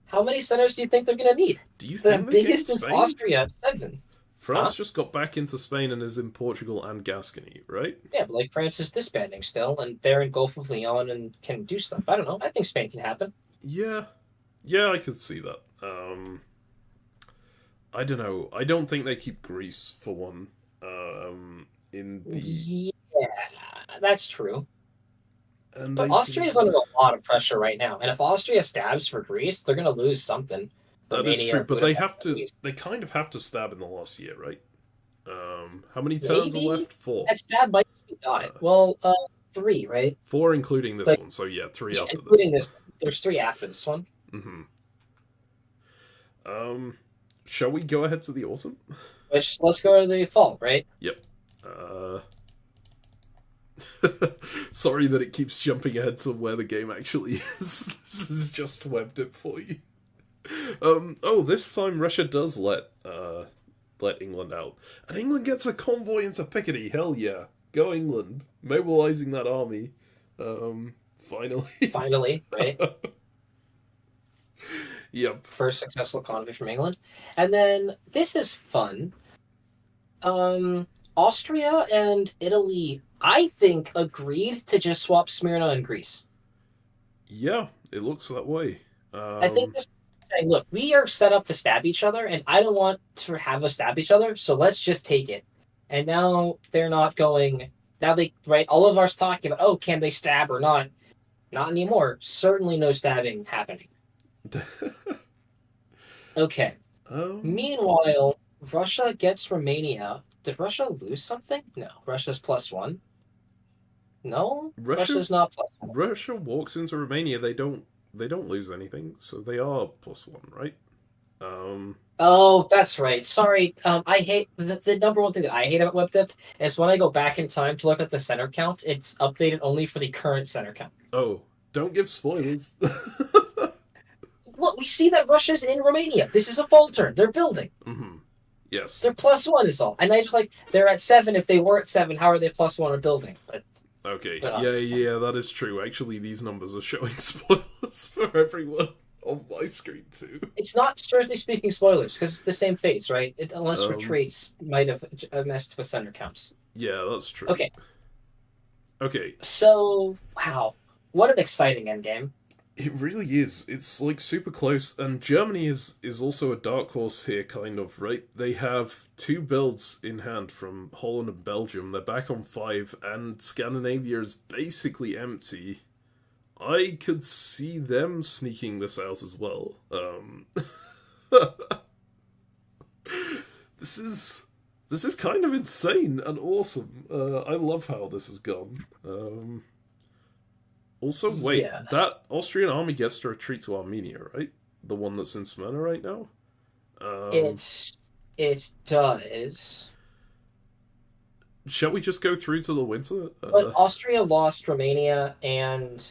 How many centers do you think they're going to need? Do you The think they gained biggest is Spain? Austria at 7. France Huh? just got back into Spain and is in Portugal and Gascony, right? Yeah, but like France is disbanding still, and they're in Gulf of Leon and can do stuff. I don't know. I think Spain can happen. Yeah, yeah, I could see that. I don't know. I don't think they keep Greece for one. In the Yeah, that's true. And But Austria's under a lot of pressure right now, and if Austria stabs for Greece, they're going to lose something. That is Romania true, or but they Budapest, have at to. least. They kind of have to stab in the last year, right? How many turns are Maybe left? Four. that stab might be died. Well, 3, right? Four, including this Like, one. So yeah, three yeah, after including this. this. There's 3 after this one. Mm-hmm. Shall we go ahead to the autumn? Which let's go to the fall, right? Yep. Sorry that it keeps jumping ahead to where the game actually is. This has just webbed it for you. Oh, this time Russia does let England out. And England gets a convoy into Picardy. Hell yeah. Go England. Mobilizing that army. Finally. Finally, right? Yep. First successful convoy from England. And then this is fun. Austria and Italy, I think, agreed to just swap Smyrna and Greece. Yeah, it looks that way. I think this is saying, look, we are set up to stab each other, and I don't want to have us stab each other, so let's just take it. And now they're not going. Now they, right? All of us talking about, oh, can they stab or not? Not anymore. Certainly no stabbing happening. Okay. Meanwhile, Russia gets Romania. Did Russia lose something? No. Russia's +1. No, Russia's not +1. Russia walks into Romania. They don't lose anything, so they are +1, right? Oh, that's right. Sorry. I hate the number one thing that I hate about WebDip is when I go back in time to look at the center count. It's updated only for the current center count. Oh, don't give spoilers. Look, we see that Russia's in Romania. This is a fall turn. They're building. Mm-hmm. Yes. They're +1 is all. And I just like, they're at 7. If they were at 7, how are they +1 or building? But okay. Yeah, that is true. Actually, these numbers are showing spoilers for everyone on my screen too. It's not, strictly speaking, spoilers, because it's the same phase, right? Unless retreats might have messed with center counts. Yeah, that's true. Okay. So, wow. What an exciting endgame. It really is. It's like super close, and Germany is also a dark horse here, kind of, right? They have 2 builds in hand from Holland and Belgium. They're back on 5, and Scandinavia is basically empty. I could see them sneaking this out as well. This is kind of insane and awesome. I love how this has gone. Also, wait, that Austrian army gets to retreat to Armenia, right? The one that's in Smyrna right now? It does. Shall we just go through to the winter? But Austria lost Romania and...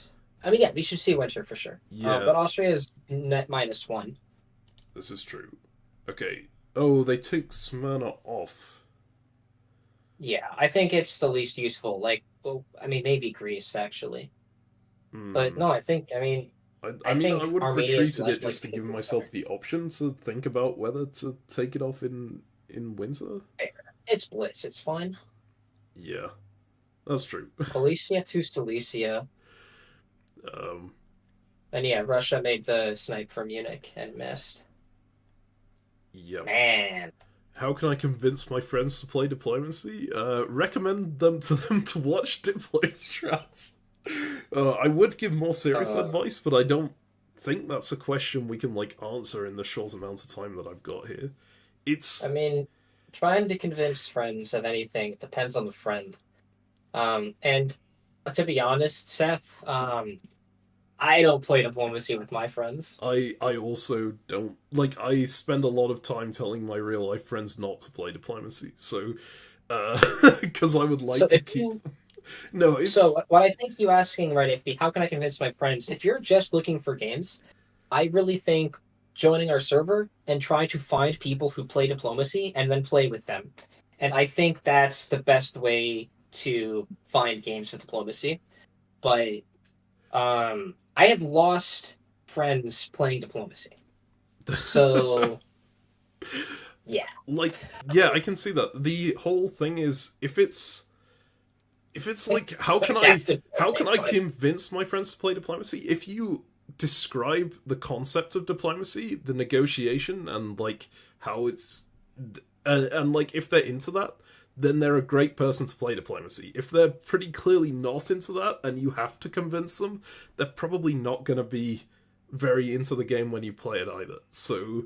I mean, yeah, we should see winter for sure. Yeah. But Austria is net -1. This is true. Okay. Oh, they took Smyrna off. Yeah, I think it's the least useful. Like, well, I mean, maybe Greece, actually. But no, I think I would have Armenia's retreated it just to likely give myself the option to think about whether to take it off in winter. It's Blitz, it's fine. Yeah, that's true. Galicia to Silesia. And yeah, Russia made the snipe for Munich and missed. Yep. Man. How can I convince my friends to play diplomacy? Recommend them to watch DiploStrats. I would give more serious advice, but I don't think that's a question we can answer in the short amount of time that I've got here. I mean, trying to convince friends of anything depends on the friend. And to be honest, Seth, I don't play diplomacy with my friends. I also don't. I spend a lot of time telling my real life friends not to play diplomacy, so because I would like to keep them. No, it's... So what I think you asking, right, if how can I convince my friends? If you're just looking for games, I really think joining our server and trying to find people who play diplomacy and then play with them. And I think that's the best way to find games with diplomacy. But I have lost friends playing diplomacy. So yeah. I can see that. The whole thing is if it's how can I convince my friends to play diplomacy? If you describe the concept of diplomacy, the negotiation, and how it's and if they're into that, then they're a great person to play diplomacy. If they're pretty clearly not into that, and you have to convince them, they're probably not going to be very into the game when you play it either. So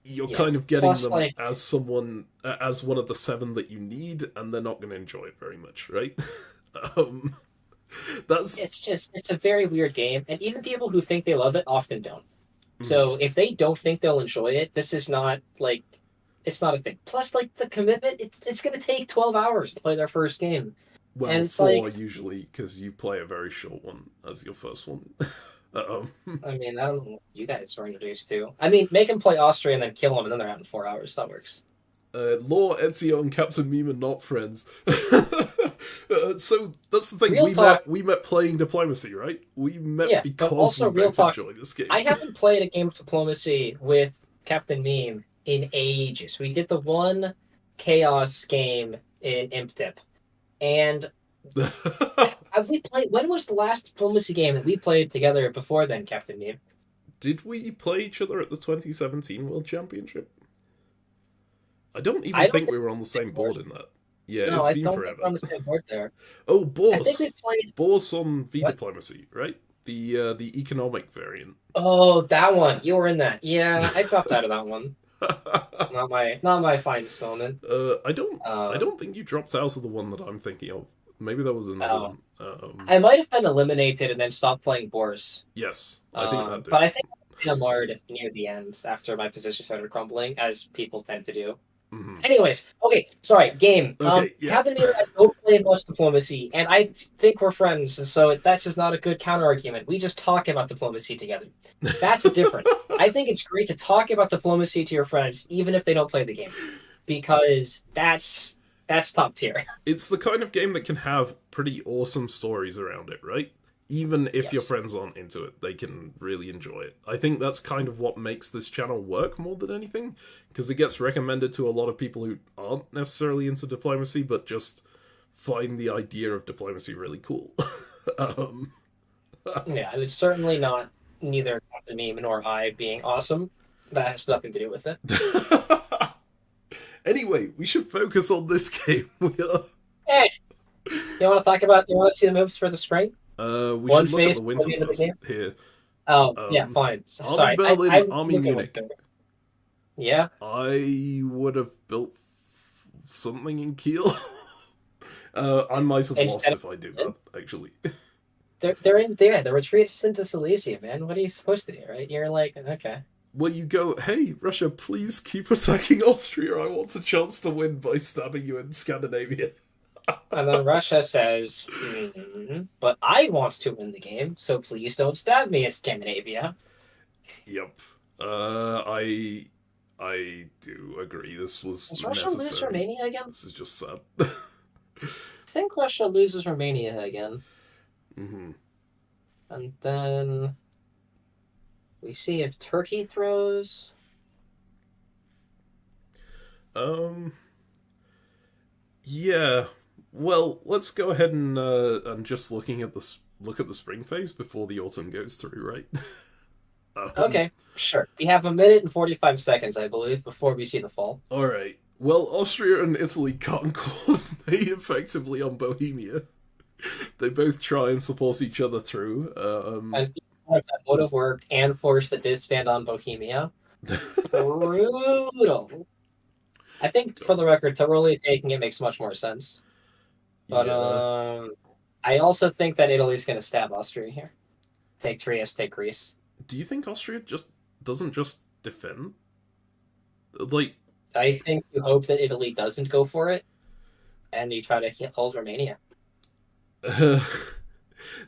you're kind of getting Plus, them like, as someone, as one of the 7 that you need, and they're not going to enjoy it very much, right? um, it's a very weird game, and even people who think they love it often don't. So if they don't think they'll enjoy it, this is not like it's not a thing. Plus, like the commitment, it's going to take 12 hours to play their first game. Well, and it's 4 like, usually, because you play a very short one as your first one. I mean, I don't know what you guys were introduced to. I mean, make them play Austria and then kill them, and then they're out in 4 hours. That works. Law, Ezio, and CaptainMeme are not friends. So that's the thing. We met playing diplomacy, right? We met because also, we both enjoy this game. I haven't played a game of diplomacy with Captain Meme in ages. We did the one chaos game in ImpDip, and have we played? When was the last diplomacy game that we played together before then, Captain Meme? Did we play each other at the 2017 World Championship? I don't think we were on the same board in that. Yeah, no, it's I been don't forever. think we're on the same board there. Oh, Bourse. I think we played Bourse on V what? Diplomacy, right? The economic variant. Oh, that one. You were in that. Yeah, I dropped out of that one. Not my finest moment. I don't think you dropped out of the one that I'm thinking of. Maybe that was another one. I might have been eliminated and then stopped playing Bourse. Yes, I think that did. But I think I marred near the end after my position started crumbling, as people tend to do. Mm-hmm. Anyways, okay, sorry, game. Okay, yeah. Captain Meme and I don't play much diplomacy, and I think we're friends, and so that's just not a good counter argument. We just talk about diplomacy together. That's different. I think it's great to talk about diplomacy to your friends, even if they don't play the game, because that's top tier. It's the kind of game that can have pretty awesome stories around it, right? Even if Yes. your friends aren't into it, they can really enjoy it. I think that's kind of what makes this channel work more than anything, because it gets recommended to a lot of people who aren't necessarily into diplomacy, but just find the idea of diplomacy really cool. Yeah, and it's certainly not neither Captain Meme nor I being awesome. That has nothing to do with it. Anyway, we should focus on this game. Hey, you want to see the moves for the spring? We One should look at phase the winter before the end of the first game? here. Oh, yeah, fine. Army Sorry, Berlin, Army look at Munich. what- Yeah, I would have built something in Kiel. I might have lost Instead if I do that, actually. they're in there. The retreat is into Silesia, man. What are you supposed to do, right? You're like, okay. Well, you go, hey, Russia, please keep attacking Austria. I want a chance to win by stabbing you in Scandinavia. And then Russia says, but I want to win the game, so please don't stab me in Scandinavia. Yep. I do agree. This was Does Russia necessary. lose Romania again? This is just sad. I think Russia loses Romania again. Mm-hmm. And then we see if Turkey throws. Yeah. Well, let's go ahead and just look at the spring phase before the autumn goes through, right? Okay, sure. We have 1:45, I believe, before we see the fall. All right. Well, Austria and Italy can't coordinate effectively on Bohemia. They both try and support each other through. And if that would have worked and forced the disband on Bohemia, brutal. I think, for the record, Tiroli taking it makes much more sense. But Yeah. I also think that Italy's going to stab Austria here. Take Trieste, take Greece. Do you think Austria doesn't just defend? Like, I think you hope that Italy doesn't go for it, and you try to hold Romania.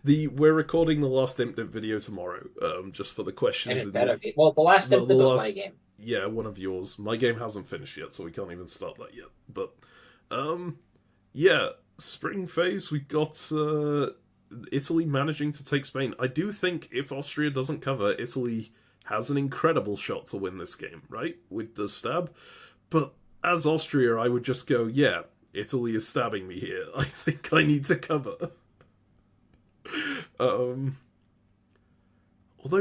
we're recording the last ImpDip video tomorrow. Just for the questions. And it better be. Well, the last Well, input was my game. Yeah, one of yours. My game hasn't finished yet, so we can't even start that yet. But, yeah, spring phase, we've got Italy managing to take Spain. I do think if Austria doesn't cover, Italy has an incredible shot to win this game, right? With the stab. But as Austria, I would just go, yeah, Italy is stabbing me here. I think I need to cover. Although,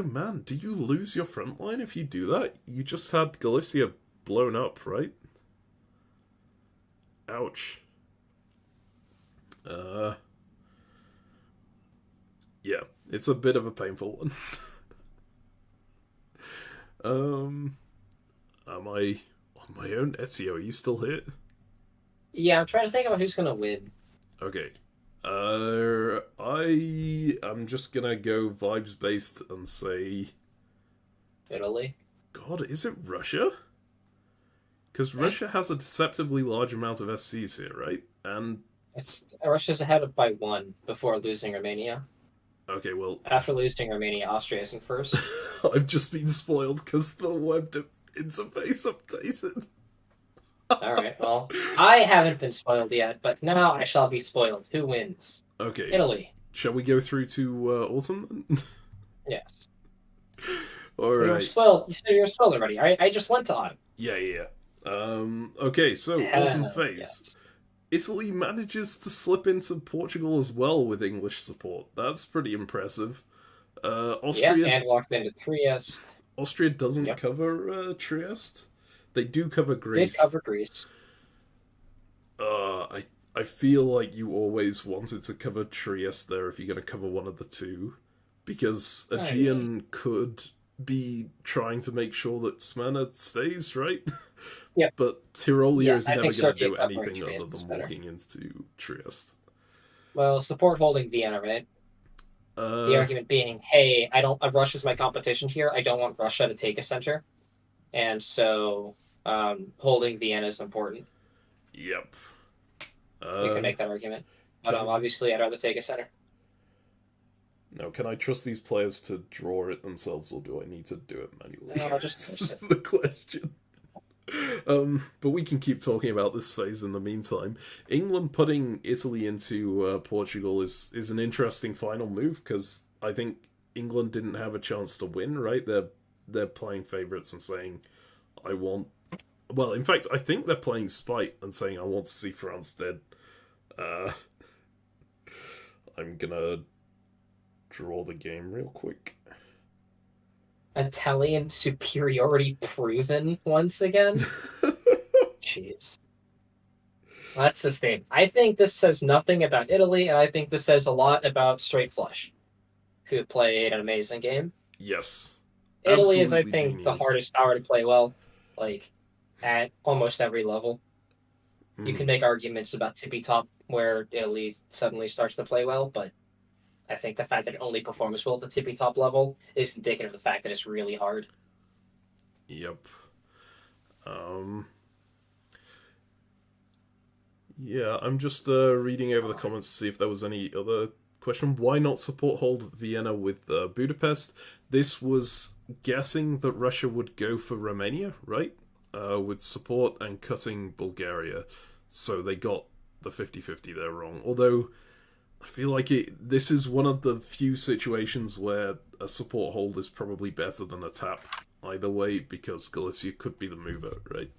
man, do you lose your front line if you do that? You just had Galicia blown up, right? Ouch. Yeah, it's a bit of a painful one. Am I on my own? Ezio, are you still here? Yeah, I'm trying to think about who's gonna win. Okay. I'm just gonna go vibes based and say, Italy. God, is it Russia? Because Russia has a deceptively large amount of SCs here, right? And Russia's ahead of by 1 before losing Romania. okay, well, After losing Romania, Austria is in first. I've just been spoiled because the web interface updated. Alright, well, I haven't been spoiled yet, but now I shall be spoiled. Who wins? Okay. Italy. Shall we go through to Autumn then? Yes. Alright. You were spoiled. You said you were spoiled already. I just went to Autumn. Yeah. Okay, so Autumn phase. Yes. Italy manages to slip into Portugal as well with English support. That's pretty impressive. Austria and walked into Trieste. Austria doesn't cover Trieste. They do cover Greece. Did cover Greece. I feel like you always wanted to cover Trieste there if you're going to cover one of the two, because Aegean could be trying to make sure that Smyrna stays, right? Yeah. But Tyrolia is never going to do covering anything Trieste other is than better. walking into Trieste. Well, support holding Vienna, right? The argument being, hey, Russia's my competition here. I don't want Russia to take a center. And so holding Vienna is important. Yep. You can make that argument. But obviously, I'd rather take a center. Now, can I trust these players to draw it themselves, or do I need to do it manually? No, just That's the question. But we can keep talking about this phase in the meantime. England putting Italy into Portugal is an interesting final move, because I think England didn't have a chance to win, right? They're playing favourites and saying, I want... Well, in fact, I think they're playing spite and saying, I want to see France dead. I'm gonna draw the game real quick. Italian superiority proven once again? Jeez. That's sustained. I think this says nothing about Italy, and I think this says a lot about Straight Flush, who played an amazing game. Yes. Italy is, I Absolutely think, genius. the hardest power to play well, like, at almost every level. You can make arguments about tippy top where Italy suddenly starts to play well, but I think the fact that it only performs well at the tippy top level is indicative of the fact that it's really hard. Yep. Yeah, I'm just reading over the comments to see if there was any other question. Why not support hold Vienna with Budapest? This was guessing that Russia would go for Romania, right? With support and cutting Bulgaria. So they got the 50-50 there wrong. Although, I feel like this is one of the few situations where a support hold is probably better than a tap either way, because Galicia could be the mover, right?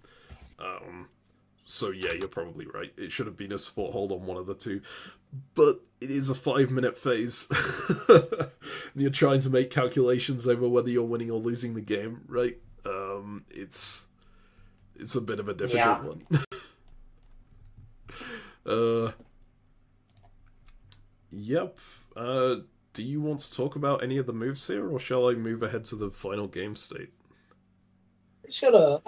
So yeah, you're probably right. It should have been a support hold on one of the two. But it is a 5-minute phase. And you're trying to make calculations over whether you're winning or losing the game, right? It's a bit of a difficult one. Yep. Do you want to talk about any of the moves here, or shall I move ahead to the final game state? I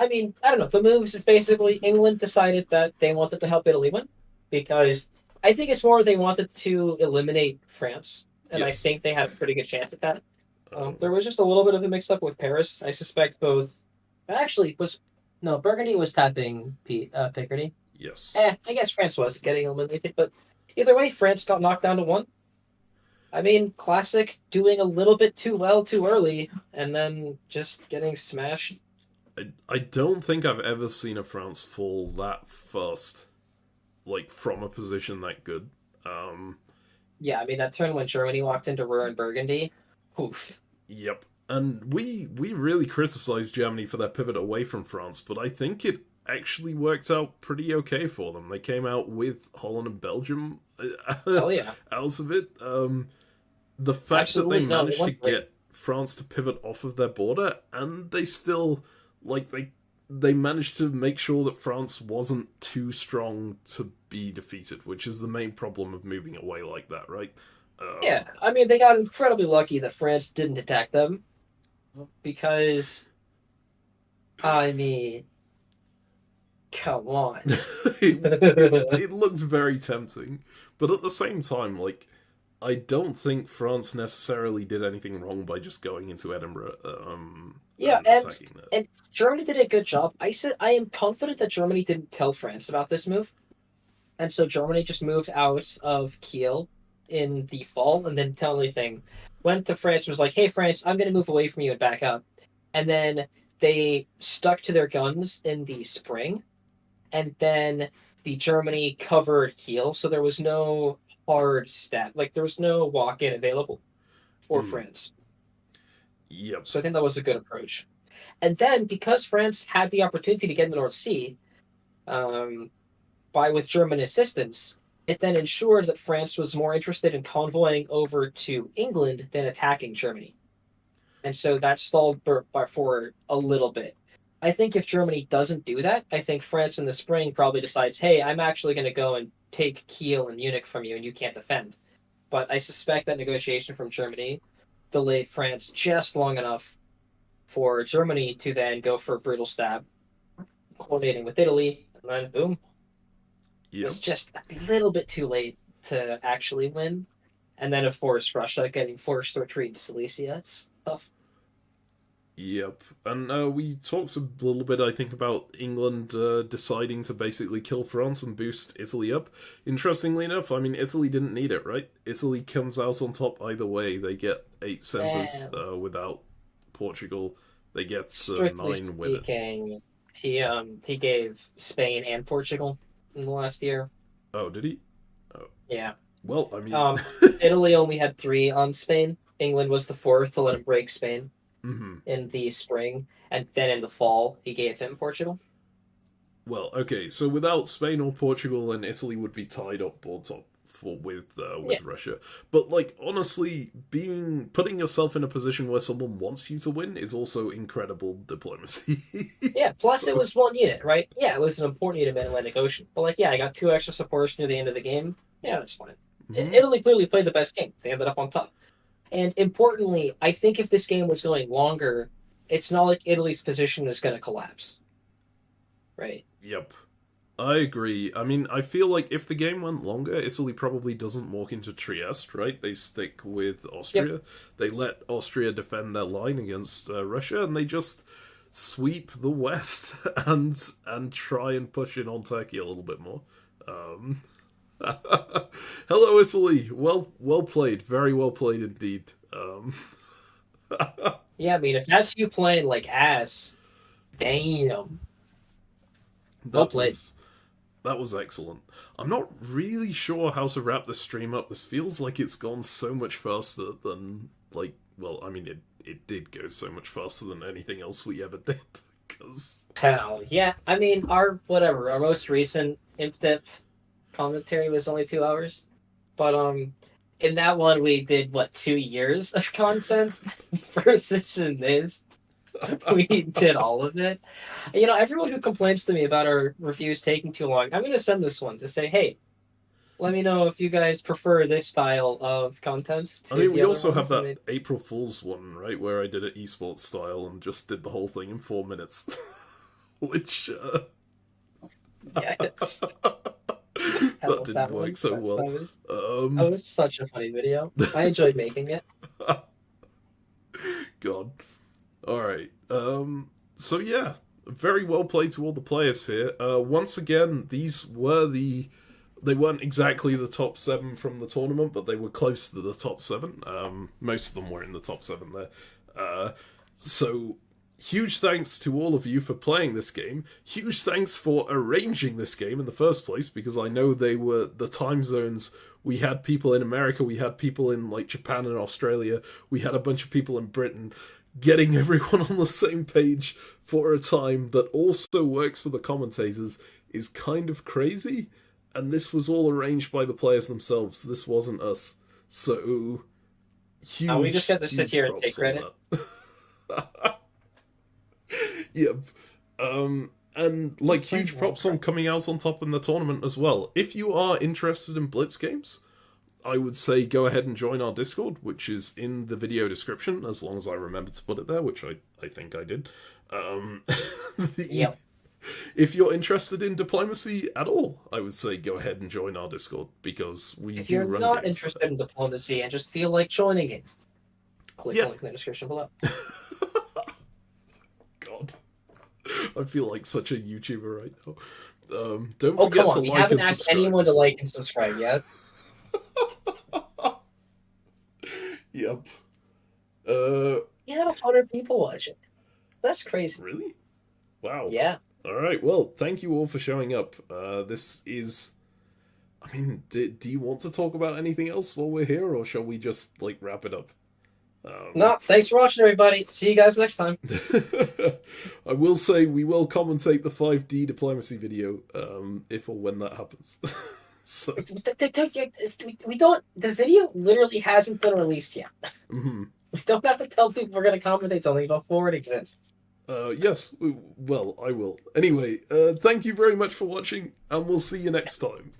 don't know. The moves is basically England decided that they wanted to help Italy win, because I think it's more they wanted to eliminate France, and Yes. I think they had a pretty good chance at that. There was just a little bit of a mix-up with Paris. I suspect both... Burgundy was tapping Picardy. Yes. I guess France was getting eliminated, but either way, France got knocked down to 1. I mean, classic doing a little bit too well too early, and then just getting smashed. I don't think I've ever seen a France fall that fast, like, from a position that good. Yeah, I mean, that turn when Germany walked into Ruhr and Burgundy, oof. Yep. And we really criticised Germany for their pivot away from France, but I think it actually worked out pretty okay for them. They came out with Holland and Belgium out of it. The fact that they managed to get France to pivot off of their border, and they still, like, they managed to make sure that France wasn't too strong to be defeated, which is the main problem of moving away like that, right? Yeah, I mean, they got incredibly lucky that France didn't attack them because, I mean, come on. it looks very tempting, but at the same time, like, I don't think France necessarily did anything wrong by just going into Edinburgh. Yeah, and attacking that. and Germany did a good job. I am confident that Germany didn't tell France about this move, and so Germany just moved out of Kiel in the fall and didn't tell anything. Went to France and was like, "Hey, France, I'm going to move away from you and back up," and then they stuck to their guns in the spring, and then the Germany covered Kiel, so there was no hard stat, like there was no walk-in available for France. Yep. So I think that was a good approach. And then because France had the opportunity to get in the North Sea, by with German assistance, it then ensured that France was more interested in convoying over to England than attacking Germany. And so that stalled for a little bit. I think if Germany doesn't do that, I think France in the spring probably decides, hey, I'm actually going to go and take Kiel and Munich from you and you can't defend. But I suspect that negotiation from Germany delayed France just long enough for Germany to then go for a brutal stab, coordinating with Italy, and then boom. Yep. It was just a little bit too late to actually win. And then, of course, Russia getting forced to retreat to Silesia. It's tough. Yep. And we talked a little bit, I think, about England deciding to basically kill France and boost Italy up. Interestingly enough, I mean, Italy didn't need it, right? Italy comes out on top either way. They get 8 centres without Portugal. They get 9 with it. He gave Spain and Portugal in the last year. Oh, did he? Oh. Yeah. Well, I mean... Italy only had 3 on Spain. England was the 4th to let him break Spain. In the spring, and then in the fall, he gave him Portugal. Well, okay, so without Spain or Portugal, then Italy would be tied up or top with Russia. But like, honestly, putting yourself in a position where someone wants you to win is also incredible diplomacy. Yeah. Plus, it was 1 unit, right? Yeah, it was an important unit in Atlantic Ocean. But like, yeah, I got 2 extra supports near the end of the game. Yeah, that's fine. Italy clearly played the best game. They ended up on top. And importantly, I think if this game was going longer, it's not like Italy's position is going to collapse. Right? Yep. I agree. I mean, I feel like if the game went longer, Italy probably doesn't walk into Trieste, right? They stick with Austria. Yep. They let Austria defend their line against Russia, and they just sweep the West and try and push in on Turkey a little bit more. Hello, Italy. Well played. Very well played indeed. Yeah, I mean, if that's you playing like ass, damn. Well played. That was excellent. I'm not really sure how to wrap the stream up. This feels like it's gone so much faster than, like, well, I mean, it did go so much faster than anything else we ever did. Hell, yeah. I mean, our most recent ImpDip commentary was only 2 hours, but in that one we did 2 years of content versus in this we did all of it. You know, everyone who complains to me about our reviews taking too long, I'm gonna send this one to say, hey, let me know if you guys prefer this style of content to we also have that April Fool's one, right, where I did it esports style and just did the whole thing in 4 minutes. Which yes. That didn't work so well. That was such a funny video. I enjoyed making it. God. Alright. So yeah, very well played to all the players here. Once again, they weren't exactly the top 7 from the tournament, but they were close to the top 7. Most of them were in the top 7 there. So huge thanks to all of you for playing this game. Huge thanks for arranging this game in the first place, because I know they were the time zones. We had people in America, we had people in like Japan and Australia, we had a bunch of people in Britain. Getting everyone on the same page for a time that also works for the commentators is kind of crazy. And this was all arranged by the players themselves. This wasn't us. So, huge. We just got to sit here and take credit. Yep. And like huge props on coming out on top in the tournament as well. If you are interested in Blitz games, I would say go ahead and join our Discord, which is in the video description, as long as I remember to put it there, which I think I did. Yep. If you're interested in diplomacy at all, I would say go ahead and join our Discord, because we If do you're run not games interested there. in diplomacy and just feel like joining it, click Yeah. the link in the description below. God. I feel like such a YouTuber right now. Don't Oh, forget come to on. We like haven't and asked subscribe. anyone to like and subscribe yet. Yep. We had 100 people watching. That's crazy. Really? Wow. Yeah. Alright, well, thank you all for showing up. This is... I mean, do you want to talk about anything else while we're here, or shall we just, like, wrap it up? No, thanks for watching, everybody. See you guys next time. I will say we will commentate the 5D diplomacy video, if or when that happens. So... We don't... The video literally hasn't been released yet. Mm-hmm. We don't have to tell people we're going to commentate something before it exists. Yes, well, I will. Anyway, thank you very much for watching, and we'll see you next time.